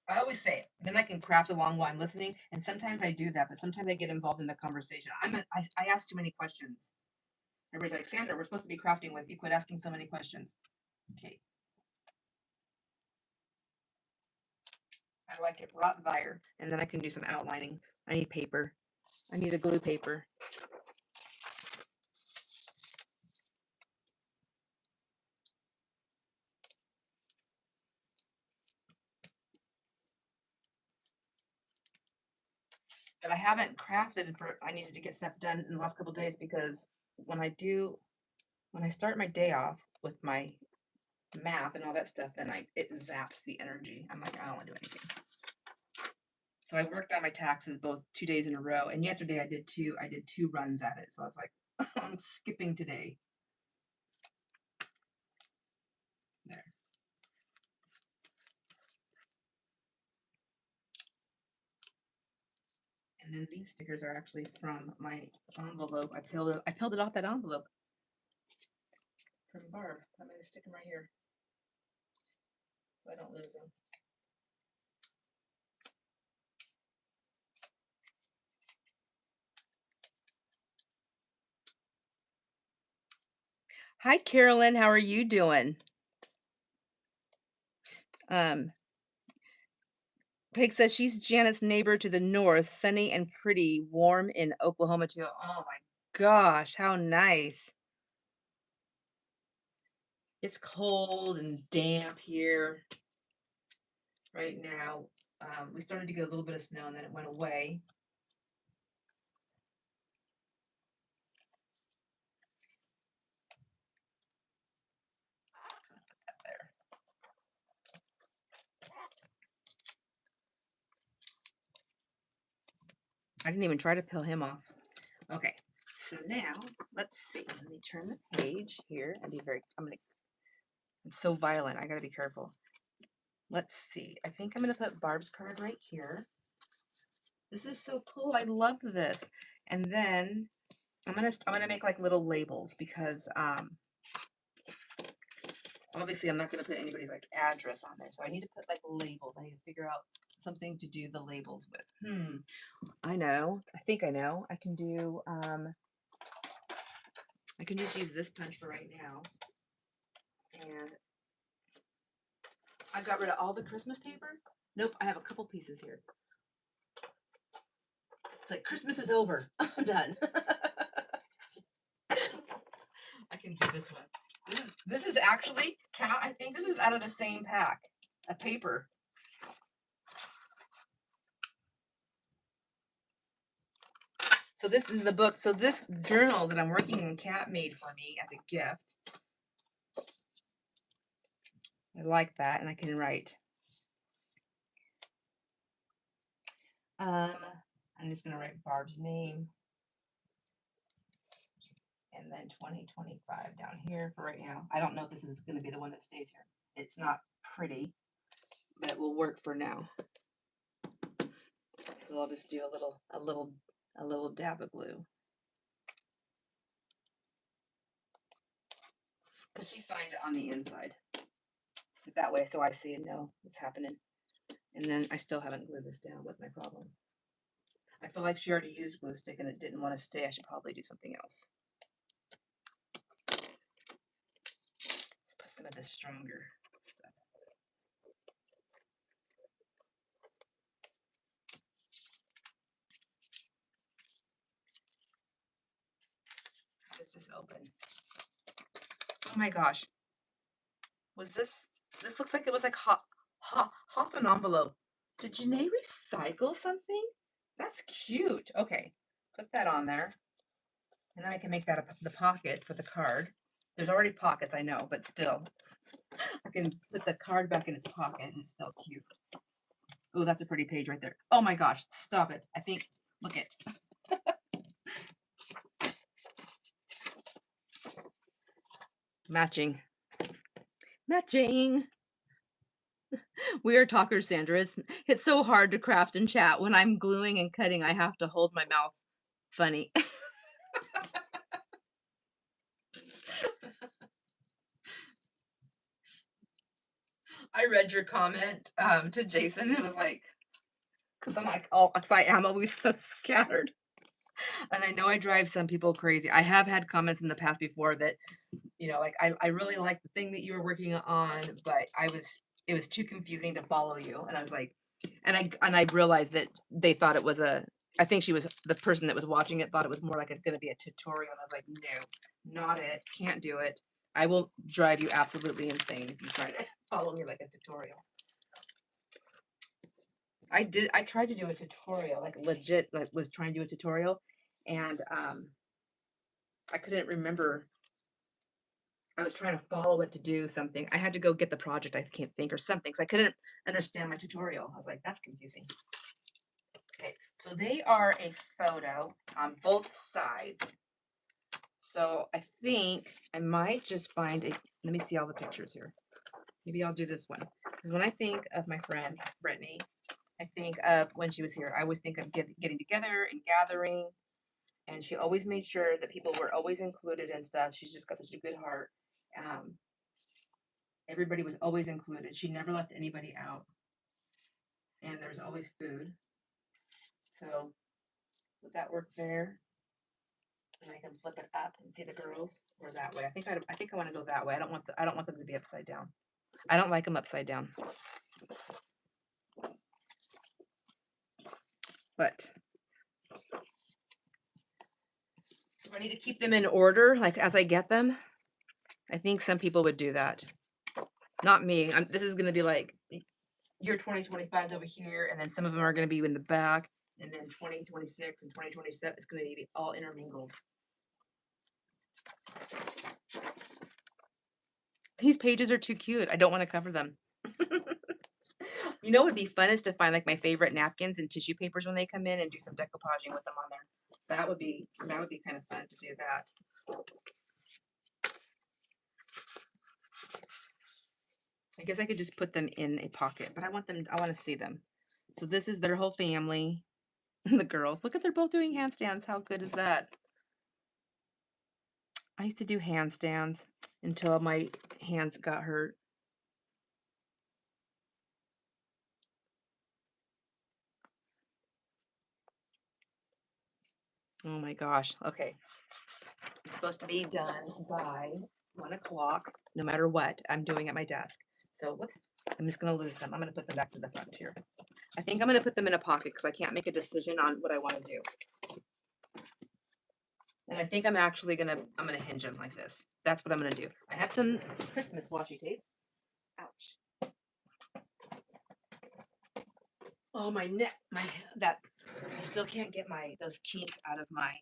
I always say it. Then I can craft along while I'm listening, and sometimes I do that, but sometimes I get involved in the conversation. I ask too many questions. Everybody's like, Sandra, we're supposed to be crafting with you. Quit asking so many questions. Okay. I like it. Rottweiler. And then I can do some outlining. I need paper. I need a glue paper. But I haven't crafted I needed to get stuff done in the last couple of days because when I start my day off with my math and all that stuff, then it zaps the energy. I'm like, I don't want to do anything. So I worked on my taxes both 2 days in a row, and yesterday I did two runs at it. So I was like, I'm skipping today. There. And then these stickers are actually from my envelope. I peeled it off that envelope from Barb. I'm going to stick them right here so I don't lose them. Hi, Carolyn. How are you doing? Pig says she's Janet's neighbor to the north, sunny and pretty, warm in Oklahoma too. Oh my gosh, how nice. It's cold and damp here right now. We started to get a little bit of snow and then it went away. Put that there. I didn't even try to peel him off. Okay, so now let's see. Let me turn the page here and be I'm so violent. I gotta be careful. Let's see. I think I'm gonna put Barb's card right here. This is so cool. I love this. And then I'm gonna make like little labels because obviously I'm not gonna put anybody's like address on there. So I need to put like labels. I need to figure out something to do the labels with. I know. I think I know. I can do I can just use this punch for right now. And I got rid of all the Christmas paper. Nope, I have a couple pieces here. It's like Christmas is over. I'm done. I can do this one. This is actually cat. I think this is out of the same pack. A paper. So this is the book. So this journal that I'm working on, Cat made for me as a gift. I like that, and I can write. I'm just gonna write Barb's name, and then 2025 down here for right now. I don't know if this is gonna be the one that stays here. It's not pretty, but it will work for now. So I'll just do a little dab of glue. Because she signed it on the inside. That way, so I see and know what's happening. And then I still haven't glued this down. What's my problem? I feel like she already used glue stick and it didn't want to stay. I should probably do something else. Let's put some of this stronger stuff. How does this open? Oh my gosh. Was this looks like it was like half an envelope. Did Janae recycle something? That's cute. Okay, put that on there. And then I can make that the pocket for the card. There's already pockets, I know, but still. I can put the card back in its pocket and it's still cute. Oh, that's a pretty page right there. Oh my gosh, stop it. I think, look it. Matching. Matching. We are talkers, Sandra. It's so hard to craft and chat. When I'm gluing and cutting, I have to hold my mouth funny. I read your comment to Jason. It was like, because I'm like, oh, because I am always so scattered. And I know I drive some people crazy. I have had comments in the past before that, you know, like I really like the thing that you were working on, but it was too confusing to follow you. And I was like, and I realized that they thought it was I think she was the person that was watching it thought it was more like going to be a tutorial. And I was like, no, not it. Can't do it. I will drive you absolutely insane if you try to follow me like a tutorial. I tried to do a tutorial, like legit, like was trying to do a tutorial, and I couldn't remember. I was trying to follow it to do something. I had to go get the project, I can't think, or something, because I couldn't understand my tutorial. I was like, that's confusing. Okay, so they are a photo on both sides. So I think I might just find a, let me see all the pictures here. Maybe I'll do this one. Because when I think of my friend, Brittany, I think of when she was here. I always think of getting together and gathering. And she always made sure that people were always included and stuff. She's just got such a good heart. Everybody was always included. She never left anybody out. And there's always food. So would that work there? And I can flip it up and see the girls, or that way. I think I want to go that way. I don't want them to be upside down. I don't like them upside down. But do I need to keep them in order, like as I get them? I think some people would do that. Not me. This is going to be like your 2025 over here, and then some of them are going to be in the back, and then 2026 and 2027 it's going to be all intermingled. These pages are too cute. I don't want to cover them. You know what would be fun is to find like my favorite napkins and tissue papers when they come in and do some decoupaging with them on there. That would be kind of fun to do that. I guess I could just put them in a pocket, but I want to see them. So this is their whole family. The girls. Look at they're both doing handstands. How good is that? I used to do handstands until my hands got hurt. Oh my gosh. Okay. It's supposed to be done by 1 o'clock, no matter what I'm doing at my desk. So whoops, I'm just gonna lose them. I'm gonna put them back to the front here. I think I'm gonna put them in a pocket because I can't make a decision on what I want to do. And I think I'm gonna hinge them like this. That's what I'm gonna do. I had some Christmas washi tape. Ouch. Oh my neck, that I still can't get those kinks out of my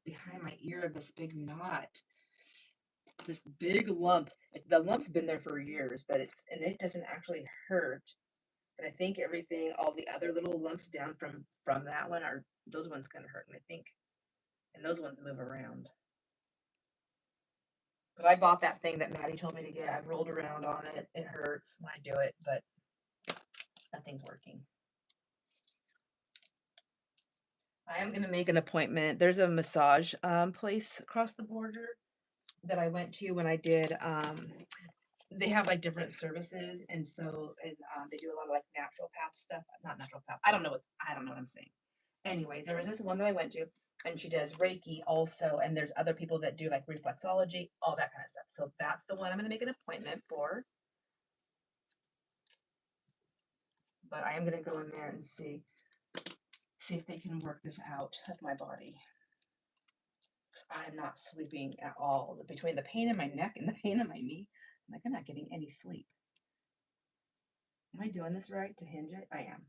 behind my ear of this big knot. This big lump. The lump's been there for years, but it doesn't actually hurt. But I think all the other little lumps down from that one are those ones kind of hurt, and those ones move around. But I bought that thing that Maddie told me to get. I've rolled around on it. It hurts when I do it, but nothing's working. I am gonna make an appointment. There's a massage place across the border that I went to when I did they have like different services and they do a lot of like naturopath stuff. Not naturopath. I don't know what I'm saying. Anyways, there was this one that I went to and she does Reiki also, and there's other people that do like reflexology, all that kind of stuff. So that's the one I'm gonna make an appointment for. But I am gonna go in there and see if they can work this out of my body. I'm not sleeping at all. Between the pain in my neck and the pain in my knee, I'm not getting any sleep. Am I doing this right to hinge it? I am.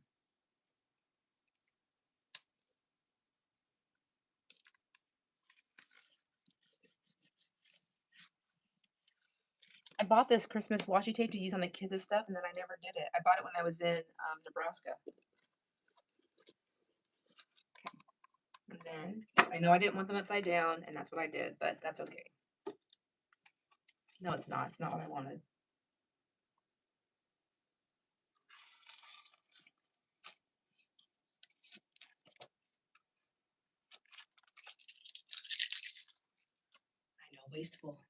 I bought this Christmas washi tape to use on the kids' stuff, and then I never did it. I bought it when I was in Nebraska. And then I know I didn't want them upside down, and that's what I did, but that's okay. No, it's not. It's not what I wanted. I know, wasteful.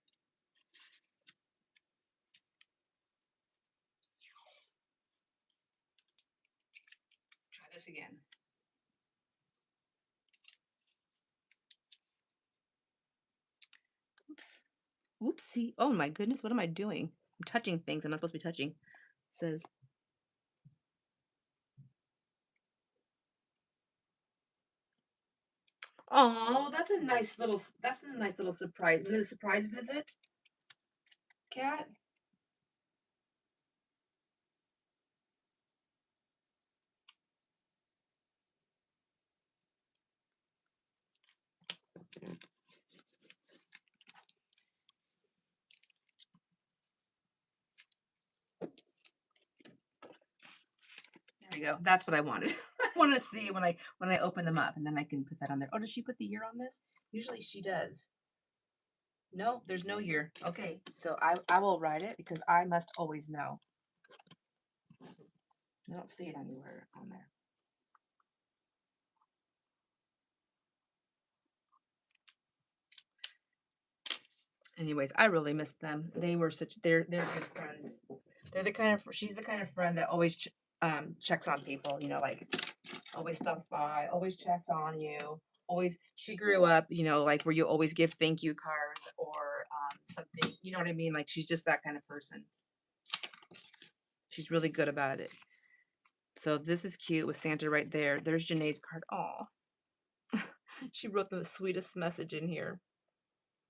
Try this again. Oops. Oopsie. Oh my goodness, what am I doing? I'm touching things I'm not supposed to be touching. It says, oh, that's a nice little surprise. Was it a surprise visit, Cat? There we go. That's what I wanted. I want to see when I open them up, and then I can put that on there. Oh, does she put the year on this? Usually she does. No, there's no year. Okay, so I will write it because I must always know. I don't see it anywhere on there. Anyways, I really miss them. They're good friends. She's the kind of friend that always checks on people, like always stops by, always checks on you. Always she grew up, like where you always give thank you cards or something, you know what I mean? Like she's just that kind of person. She's really good about it. So this is cute with Santa right there. There's Janae's card. Aw. She wrote the sweetest message in here.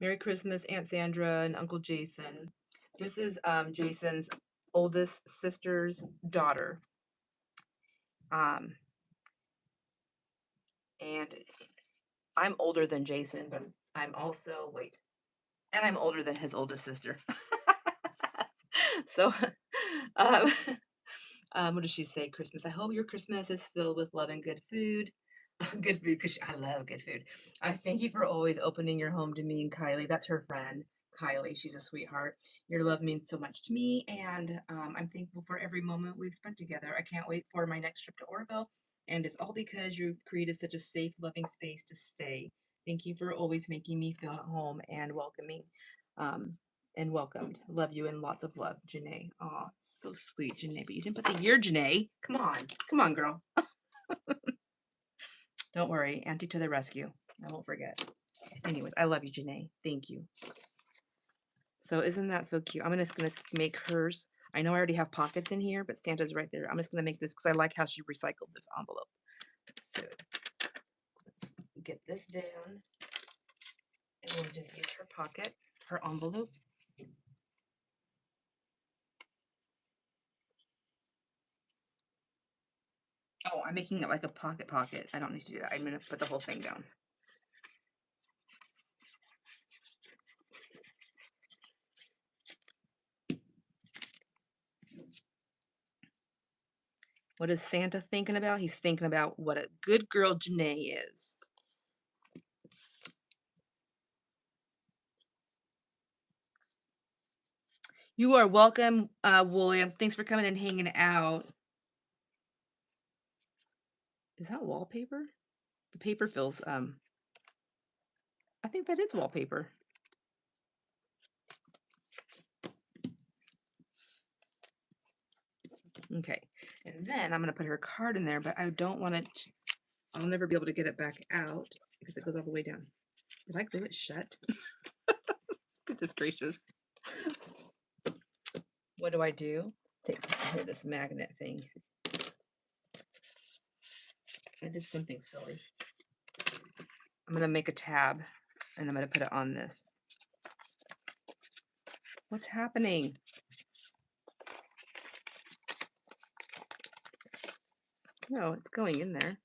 Merry Christmas, Aunt Sandra and Uncle Jason. This is Jason's oldest sister's daughter. Um, and I'm older than Jason, but I'm older than his oldest sister. So, um, What does she say? Christmas. I hope your Christmas is filled with love and good food. Good food, because I love good food. I thank you for always opening your home to me and Kylie. That's her friend, Kylie. She's a sweetheart. Your love means so much to me, and I'm thankful for every moment we've spent together. I can't wait for my next trip to Oroville, and it's all because you've created such a safe, loving space to stay. Thank you for always making me feel at home and welcoming. Um, and welcomed. Love you and lots of love, Janae. Aw, so sweet, Janae. But you didn't put the year, Janae. Come on. Come on, girl. Don't worry. Auntie to the rescue. I won't forget. Anyways, I love you, Janae. Thank you. So isn't that so cute? I'm just going to make hers. I know I already have pockets in here, but Santa's right there. I'm just going to make this because I like how she recycled this envelope. So let's get this down. And we'll just use her pocket, her envelope. Oh, I'm making it like a pocket. I don't need to do that. I'm going to put the whole thing down. What is Santa thinking about? He's thinking about what a good girl Janae is. You are welcome, William. Thanks for coming and hanging out. Is that wallpaper? The paper feels, I think that is wallpaper. Okay, and then I'm going to put her card in there, but I don't want it, I'll never be able to get it back out because it goes all the way down. Did I glue it shut? Goodness gracious. What do I do? Take here, this magnet thing. I did something silly. I'm going to make a tab and I'm going to put it on this. What's happening? No, it's going in there.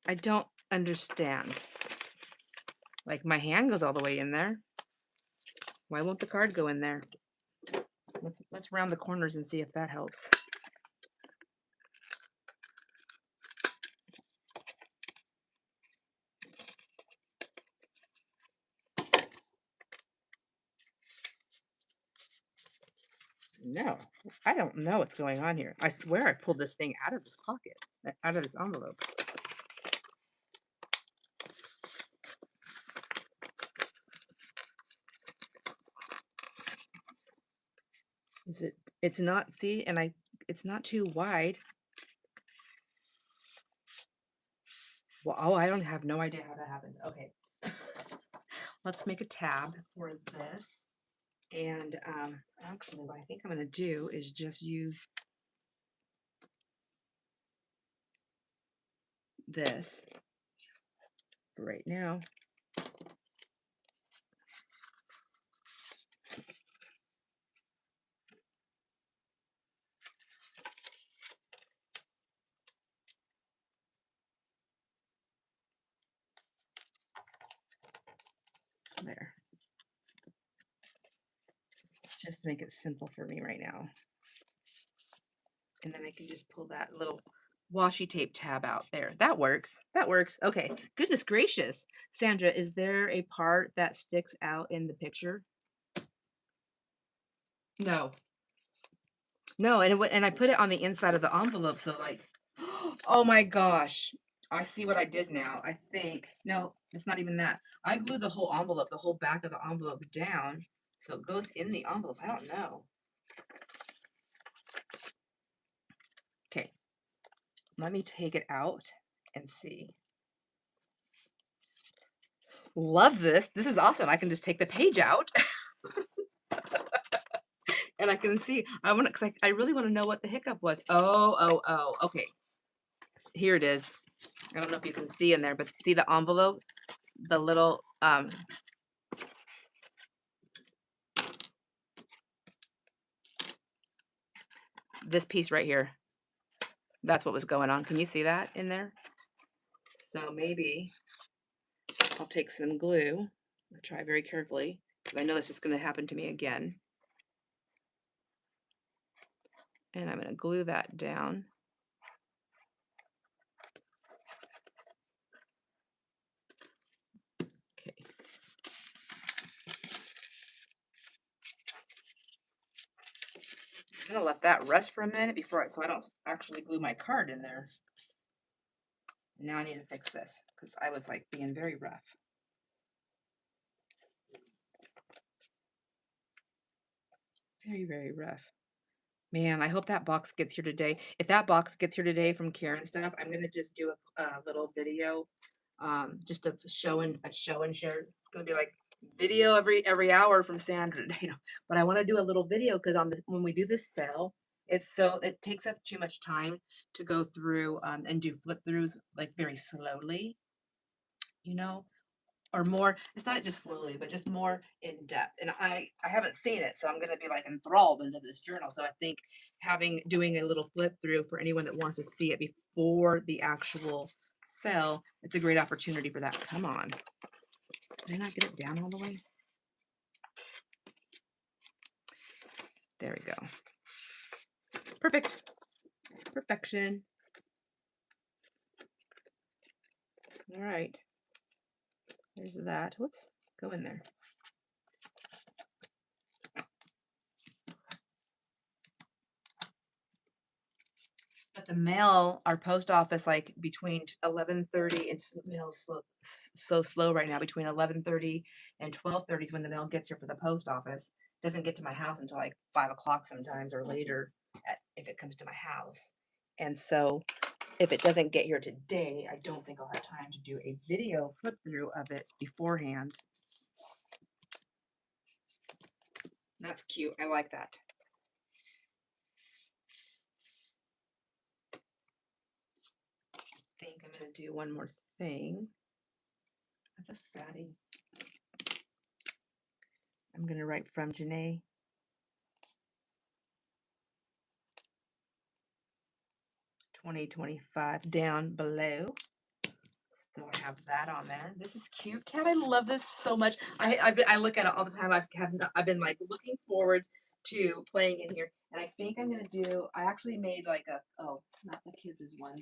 I don't understand. Like my hand goes all the way in there. Why won't the card go in there? Let's round the corners and see if that helps. No, I don't know what's going on here. I swear I pulled this thing out of this pocket, out of this envelope. Is it? It's not, see, and it's not too wide. Well, oh, I don't have no idea how that happened. Okay. Let's make a tab for this. And actually, what I think I'm going to do is just use this right now. There. Just to make it simple for me right now. And then I can just pull that little washi tape tab out there. That works. That works. Okay. Goodness gracious. Sandra, is there a part that sticks out in the picture? No. No, and I put it on the inside of the envelope, so like, oh my gosh. I see what I did now. I think, no, it's not even that. I glued the whole envelope, the whole back of the envelope down, so it goes in the envelope. I don't know. Okay. Let me take it out and see. Love this. This is awesome. I can just take the page out and I can see. I want to, because I really want to know what the hiccup was. Oh. Okay. Here it is. I don't know if you can see in there, but see the envelope, the little this piece right here. That's what was going on. Can you see that in there? So maybe I'll take some glue. I'll try very carefully because I know this is going to happen to me again. And I'm going to glue that down. Okay. I'm going to let that rest for a minute so I don't actually glue my card in there. Now I need to fix this because I was like being very rough. Very, very rough. Man, I hope that box gets here today. If that box gets here today from Karen stuff, I'm gonna just do a little video, just a show and share. It's gonna be like video every hour from Sandra, you know. But I want to do a little video because when we do this sale, it takes up too much time to go through and do flip throughs like very slowly, you know. Or more, it's not just slowly, but just more in depth. And I haven't seen it, so I'm gonna be like enthralled into this journal. So I think doing a little flip through for anyone that wants to see it before the actual sell, it's a great opportunity for that. Come on. Did I not get it down all the way? There we go. Perfect. Perfection. All right. There's that. Whoops. Go in there. But the mail, our post office, like between 11:30 and mail's so slow right now. Between 11:30 and 12:30 is when the mail gets here for the post office. Doesn't get to my house until like 5 o'clock sometimes or later, if it comes to my house. And so, if it doesn't get here today, I don't think I'll have time to do a video flip through of it beforehand. That's cute. I like that. I think I'm gonna do one more thing. That's a fatty. I'm gonna write from Janae. 2025 down below. So I have that on there. This is cute, Cat. I love this so much. I look at it all the time. I've been like looking forward to playing in here, and I think I'm gonna do. I actually made like not the kids' one,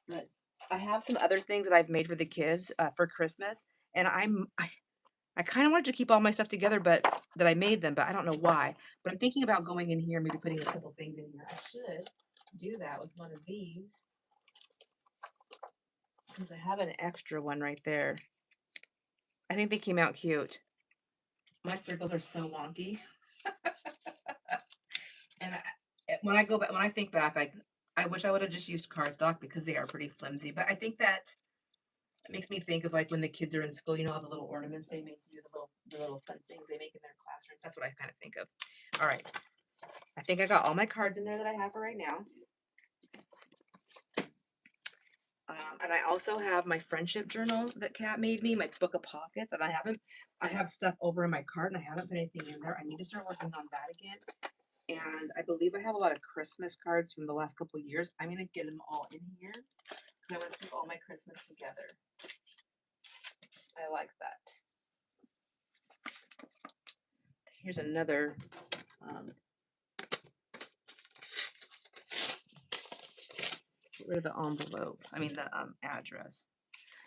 but I have some other things that I've made for the kids for Christmas, and I kind of wanted to keep all my stuff together, but that I made them, but I don't know why. But I'm thinking about going in here, maybe putting a couple things in here. I should do that with one of these. Because I have an extra one right there. I think they came out cute. My circles are so wonky. And when I think back, I wish I would have just used cardstock because they are pretty flimsy. But I think that it makes me think of like when the kids are in school, you know, all the little ornaments they make you, the little fun things they make in their classrooms. That's what I kind of think of. All right. I think I got all my cards in there that I have for right now. And I also have my friendship journal that Kat made me, my book of pockets, and I have stuff over in my cart and I haven't put anything in there. I need to start working on that again. And I believe I have a lot of Christmas cards from the last couple of years. I'm going to get them all in here because I want to keep all my Christmas together. I like that. Here's another get rid of the envelope. I mean the address.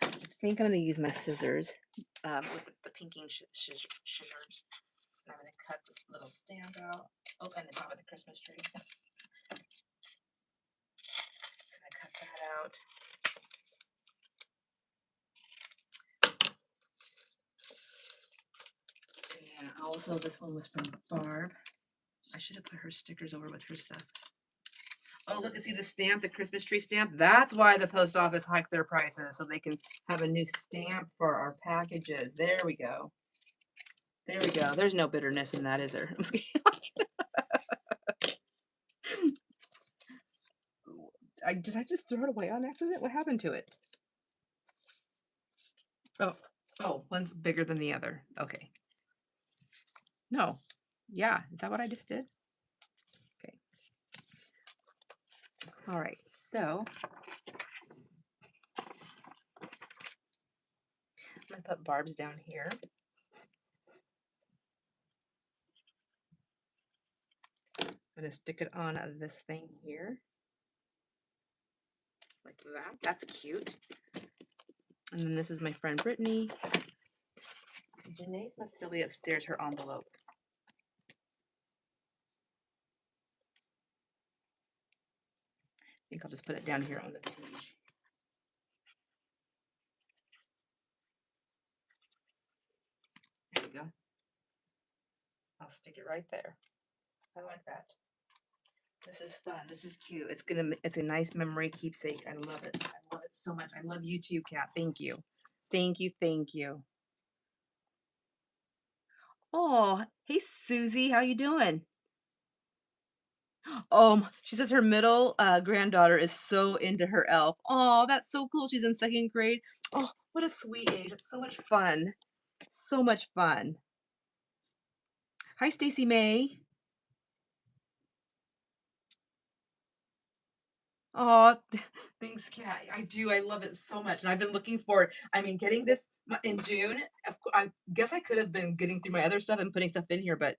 I think I'm going to use my scissors with the pinking scissors. And I'm going to cut this little stamp out. Oh, and the top of the Christmas tree. I'm going to cut that out. And also, this one was from Barb. I should have put her stickers over with her stuff. Oh, look, see the stamp, the Christmas tree stamp? That's why the post office hiked their prices, so they can have a new stamp for our packages. There we go. There we go. There's no bitterness in that, is there? Did I just throw it away on accident? What happened to it? Oh, one's bigger than the other. Okay. No. Yeah, is that what I just did? Okay. All right, so I'm gonna put Barb's down here. I'm gonna stick it on this thing here, like that. That's cute. And then this is my friend Brittany. Janae's must still be upstairs, her envelope. I think I'll just put it down here on the page. There we go. I'll stick it right there. I like that. This is fun. This is cute. It's a nice memory keepsake. I love it. I love it so much. I love you too, Kat. Thank you. Thank you. Thank you. Oh, hey Susie, how you doing? She says her middle granddaughter is so into her elf. Oh, that's so cool. She's in second grade. Oh, what a sweet age. It's so much fun. So much fun. Hi, Stacy May. Oh, thanks, Kat. I do. I love it so much. And I've been looking forward. I mean, getting this in June. I guess I could have been getting through my other stuff and putting stuff in here, but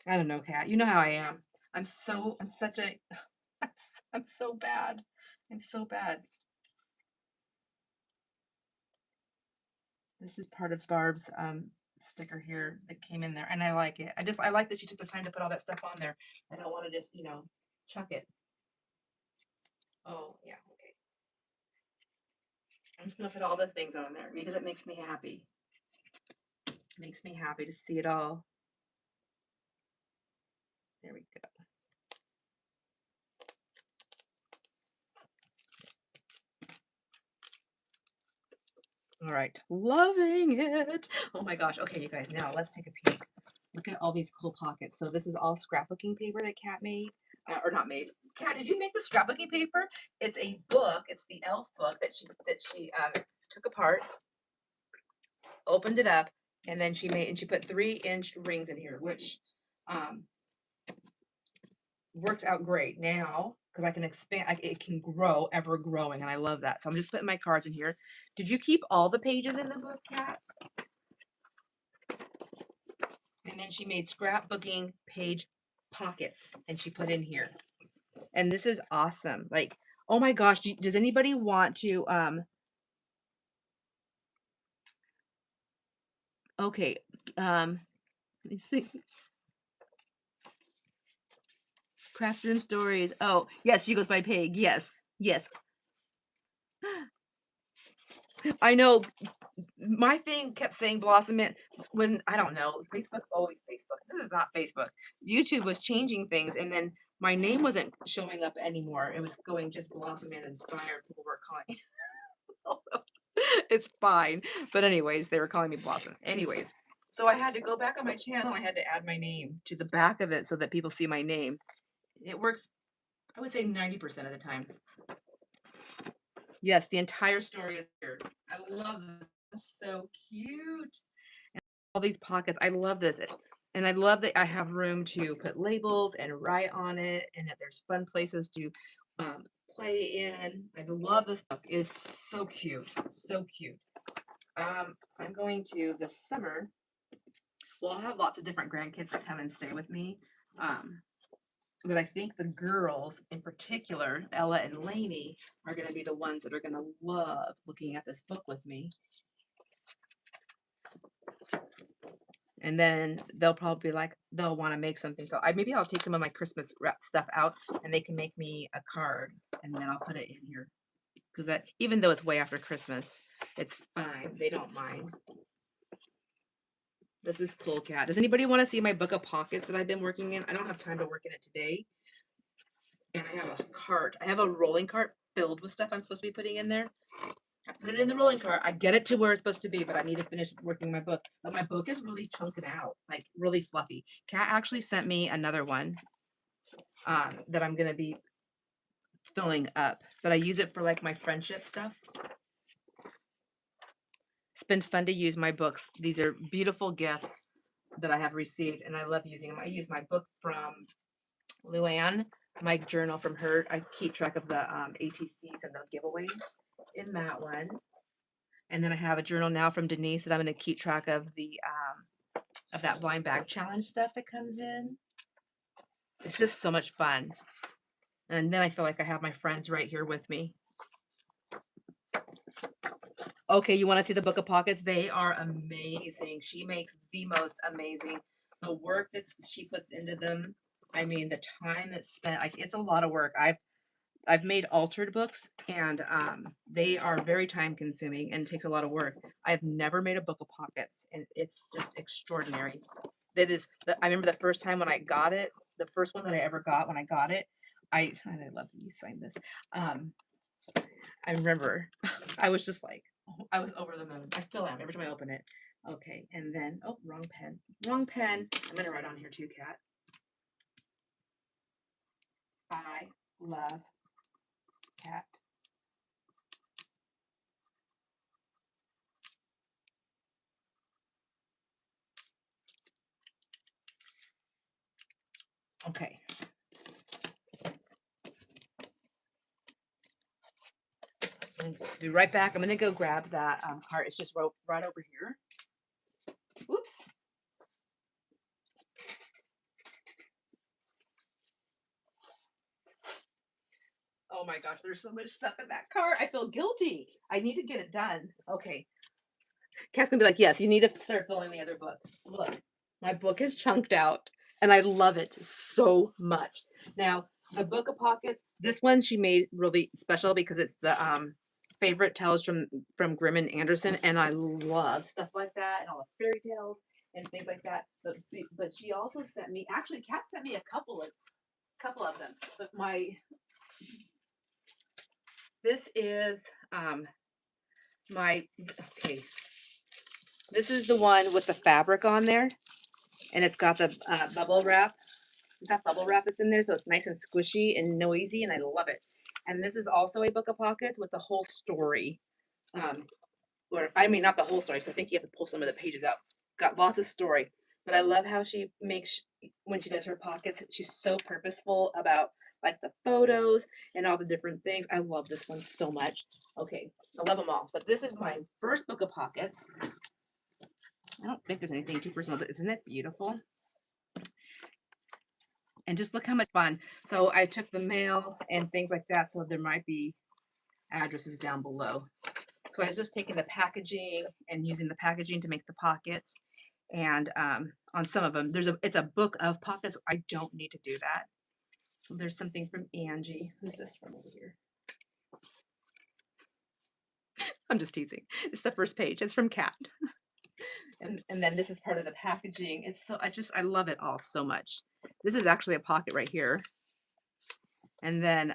I don't know, Kat. You know how I am. I'm such a, I'm so bad. I'm so bad. This is part of Barb's sticker here that came in there, and I like it. I like that she took the time to put all that stuff on there. I don't want to just, chuck it. Oh, yeah, okay. I'm just gonna put all the things on there because it makes me happy. It makes me happy to see it all. There we go. All right, loving it. Oh my gosh. Okay, you guys, now let's take a peek. Look at all these cool pockets. So this is all scrapbooking paper that Kat made, or not made. Kat, did you make the scrapbooking paper? It's a book. It's the elf book that she took apart, opened it up, and then she put 3-inch rings in here, which um, works out great now because I can expand. It can grow, ever growing, and I love that. So I'm just putting my cards in here. Did you keep all the pages in the book, Kat? And then she made scrapbooking page pockets and she put in here. And this is awesome. Like, oh my gosh, does anybody want to okay, let me see. Crafter and stories. Oh, yes, she goes by Pig. Yes. Yes. I know my thing kept saying Blossom Man when I don't know, Facebook, always Facebook. This is not Facebook. YouTube was changing things and then my name wasn't showing up anymore. It was going just Blossom Man Inspired. People were calling. It's fine. But anyways, they were calling me Blossom. Anyways, so I had to go back on my channel. I had to add my name to the back of it so that people see my name. It works, I would say 90% of the time. Yes, the entire story is here. I love this. It's so cute. And all these pockets. I love this. And I love that I have room to put labels and write on it and that there's fun places to play in. I love this book. It's so cute. So cute. I'm going to this summer. Well, I'll have lots of different grandkids that come and stay with me. Um, but I think the girls in particular, Ella and Lainey, are going to be the ones that are going to love looking at this book with me. And then they'll probably like, they'll want to make something. So maybe I'll take some of my Christmas wrap stuff out and they can make me a card and then I'll put it in here. Because that, even though it's way after Christmas, it's fine. They don't mind. This is cool, Cat. Does anybody want to see my book of pockets that I've been working in? I don't have time to work in it today. And I have a cart. I have a rolling cart filled with stuff I'm supposed to be putting in there. I put it in the rolling cart. I get it to where it's supposed to be, but I need to finish working my book. But my book is really chunking out, like really fluffy. Kat actually sent me another one that I'm going to be filling up. But I use it for like my friendship stuff. It's been fun to use my books. These are beautiful gifts that I have received, and I love using them. I use my book from Luann, my journal from her. I keep track of the ATCs and the giveaways in that one. And then I have a journal now from Denise that I'm going to keep track of the of that blind bag challenge stuff that comes in. It's just so much fun. And then I feel like I have my friends right here with me. Okay, you want to see the Book of Pockets? They are amazing. She makes the most amazing. The work that she puts into them. I mean, the time it's spent. Like, it's a lot of work. I've made altered books, and they are very time consuming and takes a lot of work. I've never made a Book of Pockets, and it's just extraordinary. That is, I remember the first time when I got it, the first one that I ever got when I got it. And I love that you signed this. Um, I remember I was just like, I was over the moon. I still am every time I open it. Okay, and then, oh, wrong pen. Wrong pen. I'm gonna write on here too, Kat. I love Cat. Okay. Be right back. I'm gonna go grab that cart. It's just right over here. Oops. Oh my gosh, there's so much stuff in that cart. I feel guilty. I need to get it done. Okay. Kat's gonna be like, yes, you need to start filling the other book. Look, my book is chunked out, and I love it so much. Now, the Book of Pockets. This one she made really special because it's the favorite tales from Grimm and Anderson, and I love stuff like that and all the fairy tales and things like that. But she also sent me. Actually, Kat sent me a couple of them. But this is my okay. This is the one with the fabric on there, and it's got the bubble wrap. It's got bubble wrap that's in there, so it's nice and squishy and noisy, and I love it. And this is also a Book of Pockets with the whole story. Um, or I mean, not the whole story. So I think you have to pull some of the pages out. It's got lots of story, but I love how she makes when she does her pockets. She's so purposeful about like the photos and all the different things. I love this one so much. Okay, I love them all, but this is my first Book of Pockets. I don't think there's anything too personal, but isn't it beautiful? And just look how much fun. So I took the mail and things like that. So there might be addresses down below. So I was just taking the packaging and using the packaging to make the pockets. And on some of them, it's a book of pockets. I don't need to do that. So there's something from Angie. Who's this from over here? I'm just teasing. It's the first page. It's from Kat. And then this is part of the packaging. It's so I love it all so much. This is actually a pocket right here. And then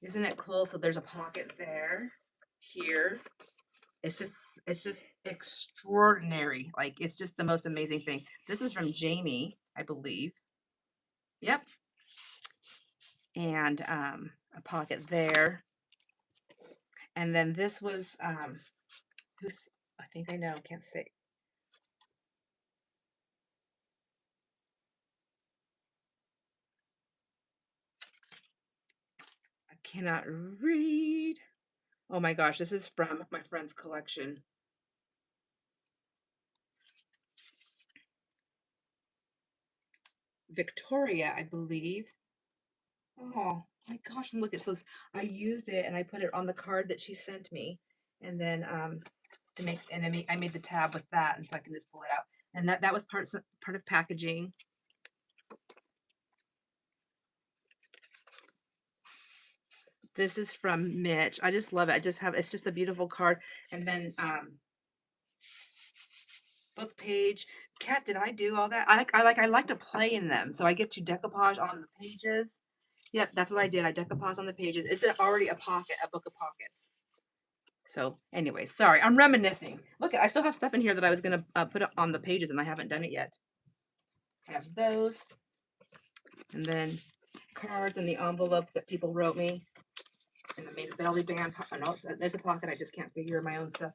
isn't it cool? So there's a pocket there, here. It's just extraordinary. Like it's just the most amazing thing. This is from Jamie, I believe. Yep. And a pocket there. And then this was who's I think I know, can't say. I cannot read. Oh my gosh, this is from my friend's collection. Victoria, I believe. Oh my gosh, and look at so I used it and I put it on the card that she sent me. And then to make and I made the tab with that, and so I can just pull it out. And that was part of packaging. This is from Mitch. I just love it. It's just a beautiful card. And then book page. Kat, did I do all that? I like to play in them. So I get to decoupage on the pages. Yep, that's what I did. I decoupage on the pages. It's already a book of pockets. So anyway, sorry, I'm reminiscing. Look, I still have stuff in here that I was gonna put on the pages, and I haven't done it yet. I have those, and then cards and the envelopes that people wrote me, and I made a belly band. Oh, no, there's a pocket. I just can't figure my own stuff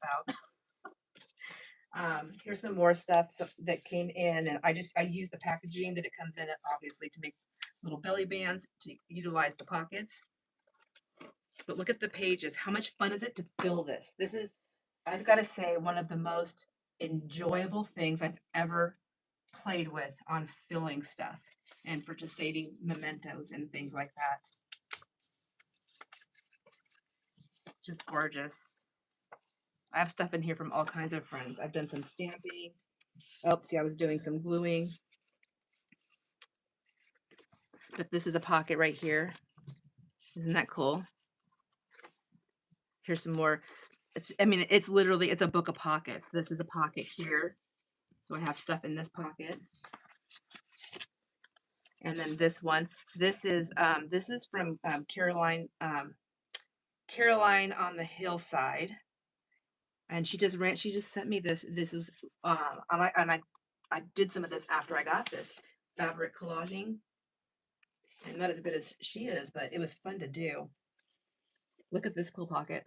out. Here's some more stuff that came in, and I use the packaging that it comes in, obviously, to make little belly bands to utilize the pockets. But look at the pages. How much fun is it to fill this? This is, I've got to say, one of the most enjoyable things I've ever played with on filling stuff and for just saving mementos and things like that. Just gorgeous. I have stuff in here from all kinds of friends. I've done some stamping. Oh, see, I was doing some gluing. But this is a pocket right here. Isn't that cool? Here's some more. I mean, it's literally, it's a book of pockets. This is a pocket here. So I have stuff in this pocket. And then this one, this is from Caroline on the hillside. And she just sent me this. This was, I did some of this after I got this fabric collaging. And not as good as she is, but it was fun to do. Look at this cool pocket.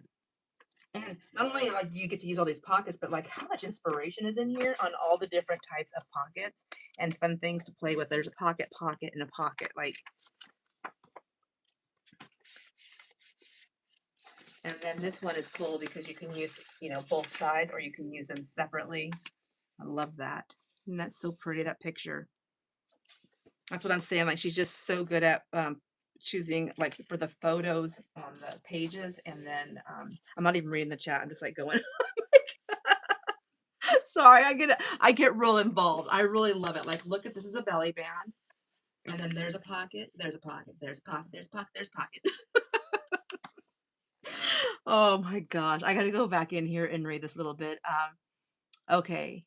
And not only like do you get to use all these pockets, but like how much inspiration is in here on all the different types of pockets and fun things to play with. There's a pocket, and a pocket. Like, and then this one is cool because you can use, both sides or you can use them separately. I love that. And that's so pretty, that picture. That's what I'm saying. Like she's just so good at choosing like for the photos on the pages. And then I'm not even reading the chat. I'm just like going. Sorry, I get real involved. I really love it. Like, look at this is a belly band, and then there's a pocket, there's a pocket, there's pocket, there's pocket, there's pocket. Oh my gosh, I gotta go back in here and read this little bit. Okay.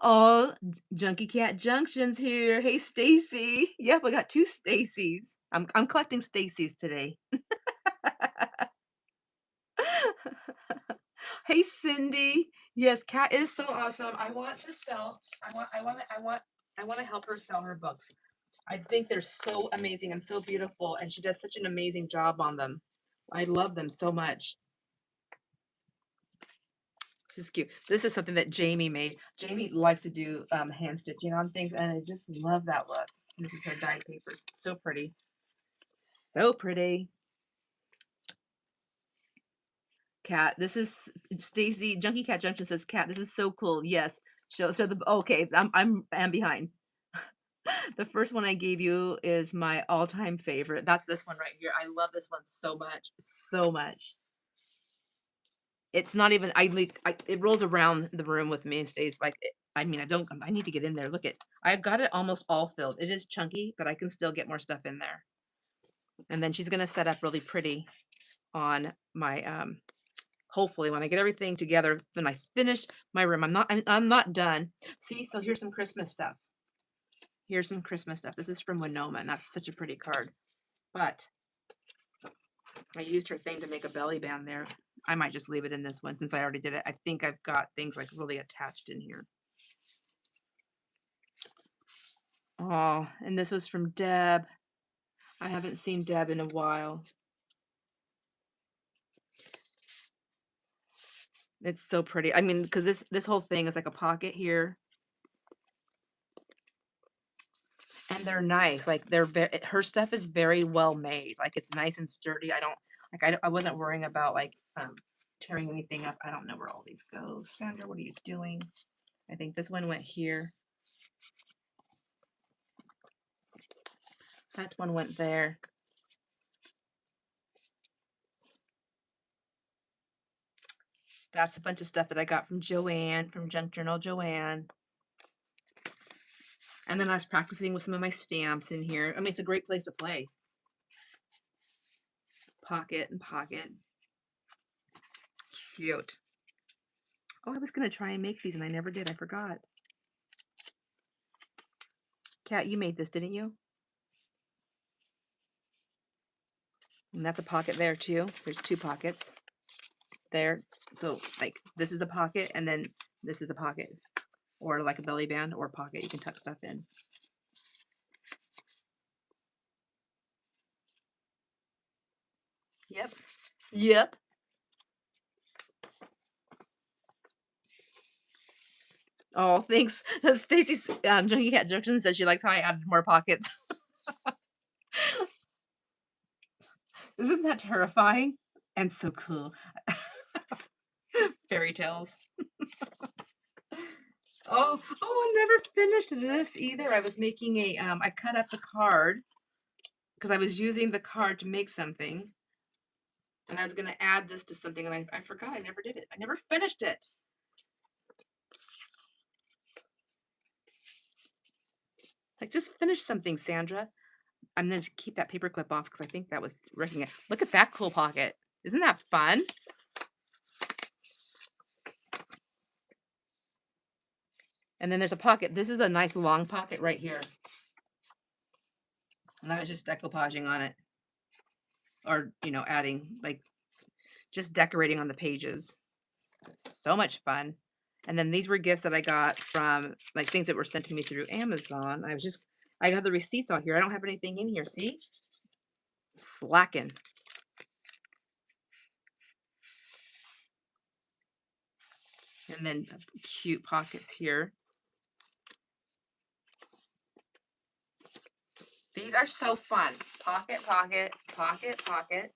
Oh, Junkie Cat Junction's here. Hey, Stacy. Yep, I got two Stacys. I'm collecting Stacys today. Hey, Cindy. Yes, Kat is so awesome. I want to sell. I want to help her sell her books. I think they're so amazing and so beautiful, and she does such an amazing job on them. I love them so much. This is cute. This is something that Jamie made. Jamie likes to do hand stitching on things, and I just love that look. And this is her dyed papers. So pretty. So pretty. Cat, this is Stacy. Junkie Cat Junction says, "Cat, this is so cool." Yes. So the okay. I'm behind. The first one I gave you is my all-time favorite. That's this one right here. I love this one so much, so much. It's not even. It rolls around the room with me and stays like. I mean, I need to get in there. Look at. I've got it almost all filled. It is chunky, but I can still get more stuff in there. And then she's gonna set up really pretty on my hopefully when I get everything together, when I finish my room. I'm not done. See, so here's some Christmas stuff. Here's some Christmas stuff. This is from Winoma, and that's such a pretty card. But I used her thing to make a belly band there. I might just leave it in this one since I already did it. I think I've got things like really attached in here. Oh, and this was from Deb. I haven't seen Deb in a while. It's so pretty. I mean, because this whole thing is like a pocket here. And they're nice. Like her stuff is very well made. Like it's nice and sturdy. I wasn't worrying about like tearing anything up. I don't know where all these go. Sandra, what are you doing? I think this one went here. That one went there. That's a bunch of stuff that I got from Joanne, from Junk Journal Joanne. And then I was practicing with some of my stamps in here. I mean, it's a great place to play. Pocket and pocket. Cute. Oh, I was going to try and make these and I never did. I forgot. Kat, you made this, didn't you? And that's a pocket there too. There's two pockets there. So like this is a pocket and then this is a pocket. Or like a belly band or pocket you can tuck stuff in. Yep. Yep. Oh, thanks. Stacy Junkie Cat Junction says she likes how I added more pockets. Isn't that terrifying? And so cool. Fairy tales. I never finished this either. I was making a, I cut up the card because I was using the card to make something. And I was going to add this to something and I forgot. I never did it. I never finished it. Like, just finish something, Sandra. I'm going to keep that paper clip off because I think that was wrecking it. Look at that cool pocket. Isn't that fun? And then there's a pocket. This is a nice long pocket right here. And I was just decoupaging on it. Or, you know, adding, like, just decorating on the pages. It's so much fun. And then these were gifts that I got from, like, things that were sent to me through Amazon. I have the receipts on here. I don't have anything in here. See? Slacking. And then cute pockets here. These are so fun. Pocket, pocket, pocket, pocket.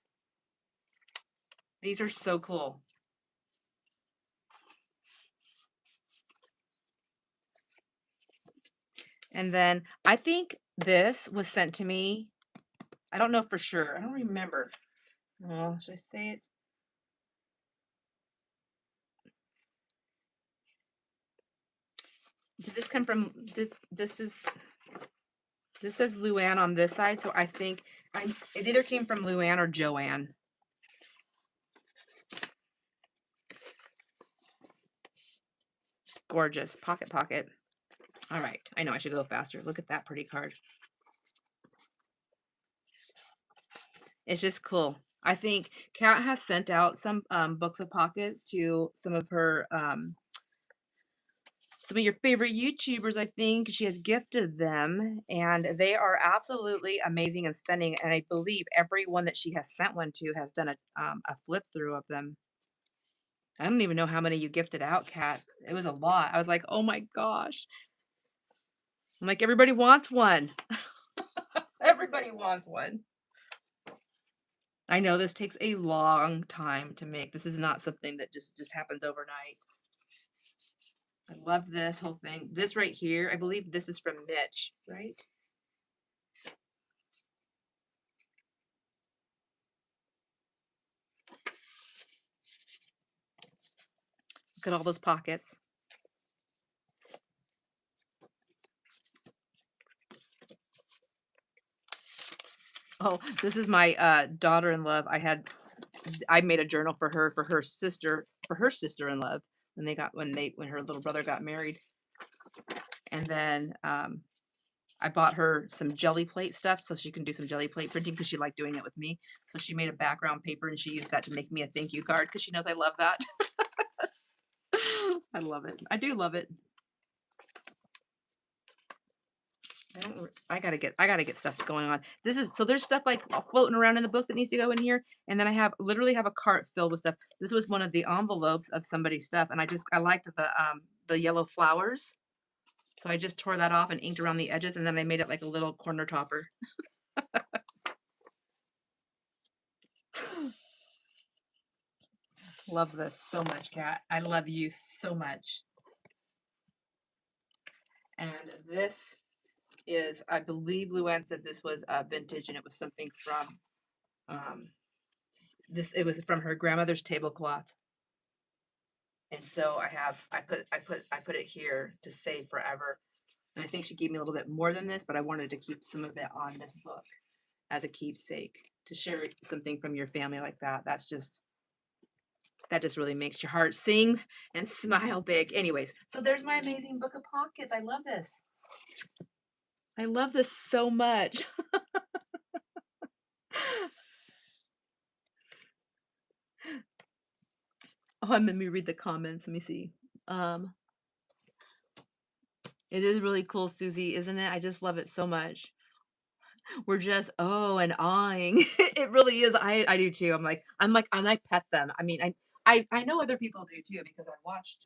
These are so cool. And then I think this was sent to me. I don't know for sure. I don't remember. Oh, should I say it? Did this come from this says Luann on this side, so I think it either came from Luann or Joanne. Gorgeous. Pocket, pocket. All right. I know I should go faster. Look at that pretty card. It's just cool. I think Kat has sent out some books of pockets to some of her some of your favorite YouTubers. I think she has gifted them, and they are absolutely amazing and stunning. And I believe everyone that she has sent one to has done a flip through of them. I don't even know how many you gifted out, Kat. It was a lot. I was like, oh my gosh. I'm like, everybody wants one. Everybody wants one. I know this takes a long time to make. This is not something that just happens overnight. I love this whole thing. This right here, I believe this is from Mitch, right? Look at all those pockets. Oh, this is my daughter in love. I made a journal for her sister in love when her little brother got married. And then I bought her some jelly plate stuff so she can do some jelly plate printing because she liked doing it with me. So she made a background paper and she used that to make me a thank you card because she knows I love that. I love it. I do love it. I gotta get stuff going on. There's stuff like floating around in the book that needs to go in here, and then I literally have a cart filled with stuff. This was one of the envelopes of somebody's stuff, and I liked the yellow flowers, so I just tore that off and inked around the edges, and then I made it like a little corner topper. Love this so much, Kat. I love you so much. And this is, I believe Luann said this was vintage, and it was something from um, it was from her grandmother's tablecloth. And so I put it here to save forever. And I think she gave me a little bit more than this, but I wanted to keep some of it on this book as a keepsake to share something from your family like that. That just really makes your heart sing and smile big. Anyways, so there's my amazing book of pockets. I love this. I love this so much. Oh, let me read the comments. Let me see. It is really cool, Susie, isn't it? I just love it so much. We're just and awing. It really is. I do too. And I pet them. I mean, I know other people do too because I've watched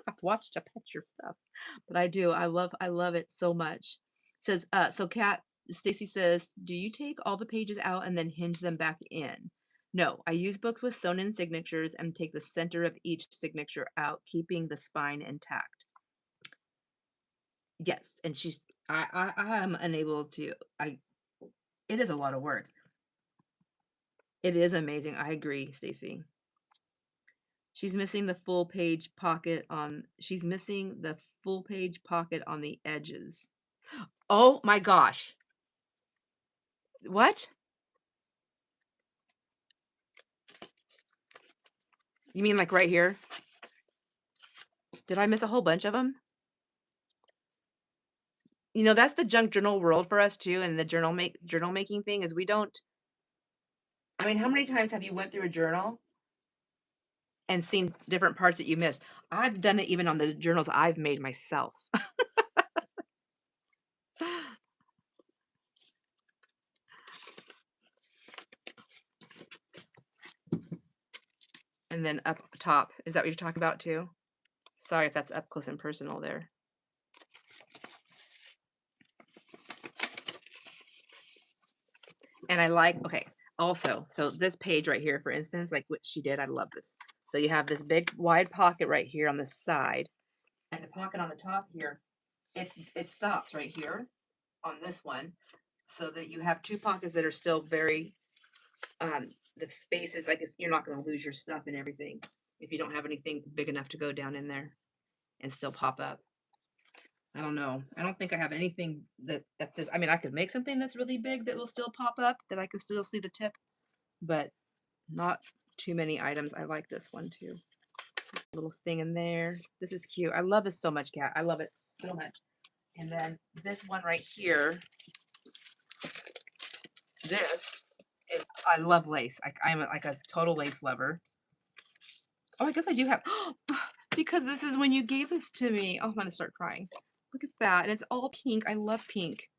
I've watched a pet your stuff, but I do. I love it so much. Says so. Kat Stacy says, do you take all the pages out and then hinge them back in? No, I use books with sewn in signatures and take the center of each signature out, keeping the spine intact. Yes, and I am unable to I it is a lot of work. It is amazing. I agree, Stacy. She's missing the full page pocket on the edges. Oh my gosh. What? You mean like right here? Did I miss a whole bunch of them? You know, that's the junk journal world for us too, and the journal making thing is we don't I mean, how many times have you went through a journal and seen different parts that you missed? I've done it even on the journals I've made myself. And then up top, is that what you're talking about too? Sorry if that's up close and personal there. And I like, okay, also, so this page right here, for instance, like what she did, I love this. So you have this big wide pocket right here on the side, and the pocket on the top here, it stops right here on this one, so that you have two pockets that are still very, the spaces, like you're not going to lose your stuff and everything if you don't have anything big enough to go down in there and still pop up. I don't know. I don't think I have anything that at this. I mean, I could make something that's really big that will still pop up, that I can still see the tip, but not too many items. I like this one too. Little thing in there. This is cute. I love this so much, Kat. I love it so much. And then this one right here, this is, I love lace. I'm like a total lace lover. Oh, I guess I do have, because this is when you gave this to me. Oh, I'm gonna start crying. Look at that. And it's all pink. I love pink.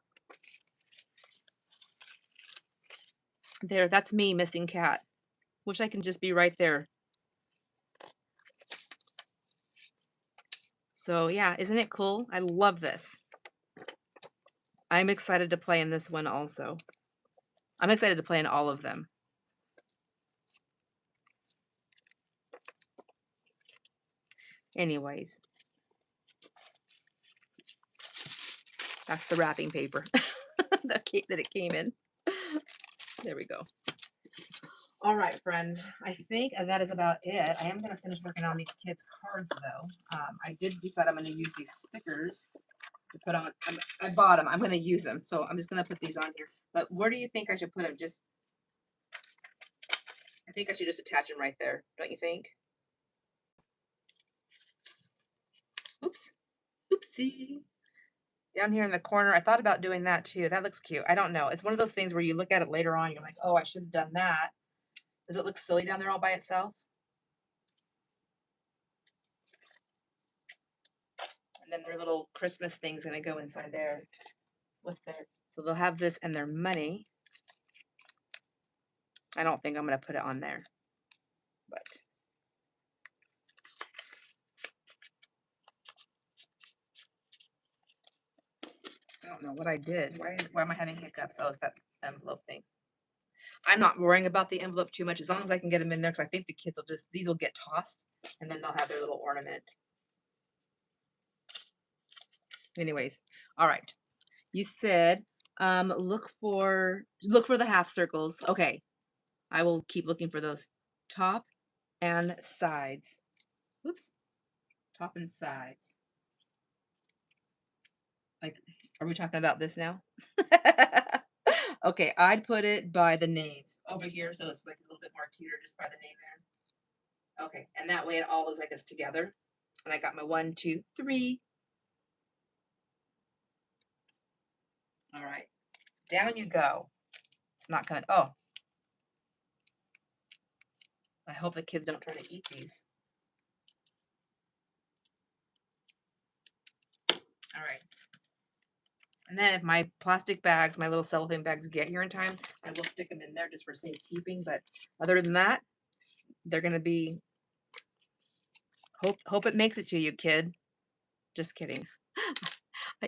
There, that's me missing Cat. Wish I can just be right there. So yeah, isn't it cool? I love this. I'm excited to play in this one also. I'm excited to play in all of them. Anyways, that's the wrapping paper that it came in. There we go. All right, friends. I think that is about it. I am going to finish working on these kids' cards, though. I did decide I'm going to use these stickers to put on. I bought them. I'm going to use them. So I'm just going to put these on here. But where do you think I should put them? I think I should just attach them right there. Don't you think? Oops. Oopsie. Down here in the corner, I thought about doing that too. That looks cute. I don't know. It's one of those things where you look at it later on, you're like, oh, I should have done that. Does it look silly down there all by itself? And then their little Christmas thing's gonna go inside there with their, so they'll have this and their money. I don't think I'm gonna put it on there, but I don't know what I did. Why am I having hiccups? Oh, it's that envelope thing. I'm not worrying about the envelope too much as long as I can get them in there, because I think the kids will these will get tossed and then they'll have their little ornament. Anyways, all right. You said look for the half circles. Okay. I will keep looking for those. Top and sides. Oops. Top and sides. Like, are we talking about this now? Okay, I'd put it by the names over here, so it's like a little bit more cuter just by the name there. Okay, and that way it all looks like it's together. And I got my 1, 2, 3. All right, down you go. It's not gonna, oh, I hope the kids don't try to eat these. All right. And then if my plastic bags, my little cellophane bags get here in time, I will stick them in there just for safekeeping. But other than that, they're gonna be, hope it makes it to you, kid. Just kidding.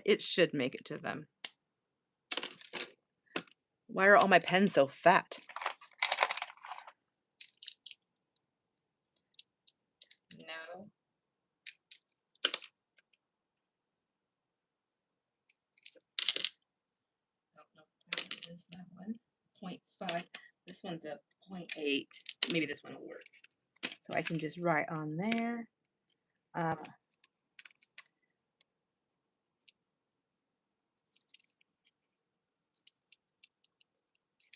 It should make it to them. Why are all my pens so fat? No. is that one? 0.5. This one's a 0.8. Maybe this one will work. So I can just write on there.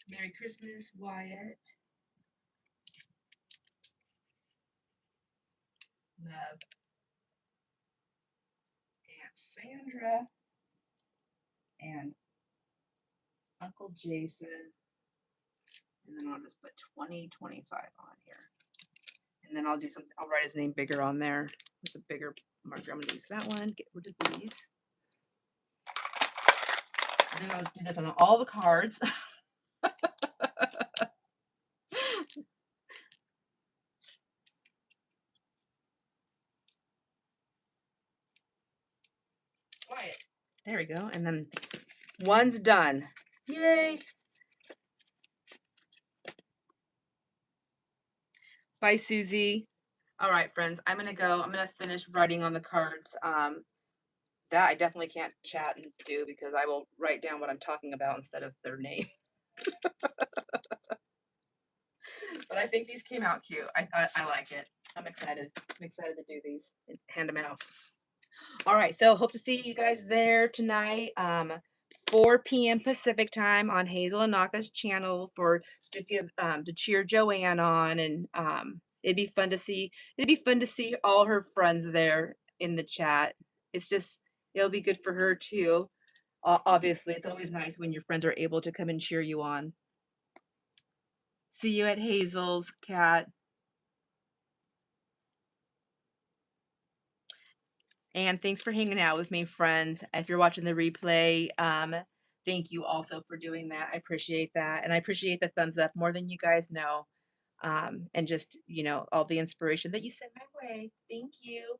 Merry Christmas, Wyatt. Love, Aunt Sandra. And Uncle Jason. And then I'll just put 2025 on here. And then I'll do something, I'll write his name bigger on there with a bigger marker. I'm gonna use that one, get rid of these. And then I'll just do this on all the cards. Quiet. There we go. And then one's done. Yay. Bye, Susie. All right, friends, I'm gonna go. I'm gonna finish writing on the cards. That I definitely can't chat and do because I will write down what I'm talking about instead of their name. But I think these came out cute. I like it. I'm excited. I'm excited to do these and hand them out. All right, so hope to see you guys there tonight. 4 p.m. Pacific time on Hazel and Naka's channel for to give to cheer Joanne on, and it'd be fun to see. It'd be fun to see all her friends there in the chat. It's just it'll be good for her too. Obviously, it's always nice when your friends are able to come and cheer you on. See you at Hazel's, Cat. And thanks for hanging out with me, friends. If you're watching the replay, thank you also for doing that. I appreciate that. And I appreciate the thumbs up more than you guys know. And just, you know, all the inspiration that you send my way. Thank you.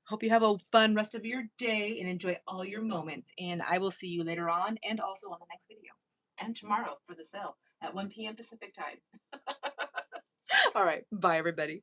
Hope you have a fun rest of your day and enjoy all your moments. And I will see you later on and also on the next video. And tomorrow for the sale at 1 p.m. Pacific time. All right. Bye, everybody.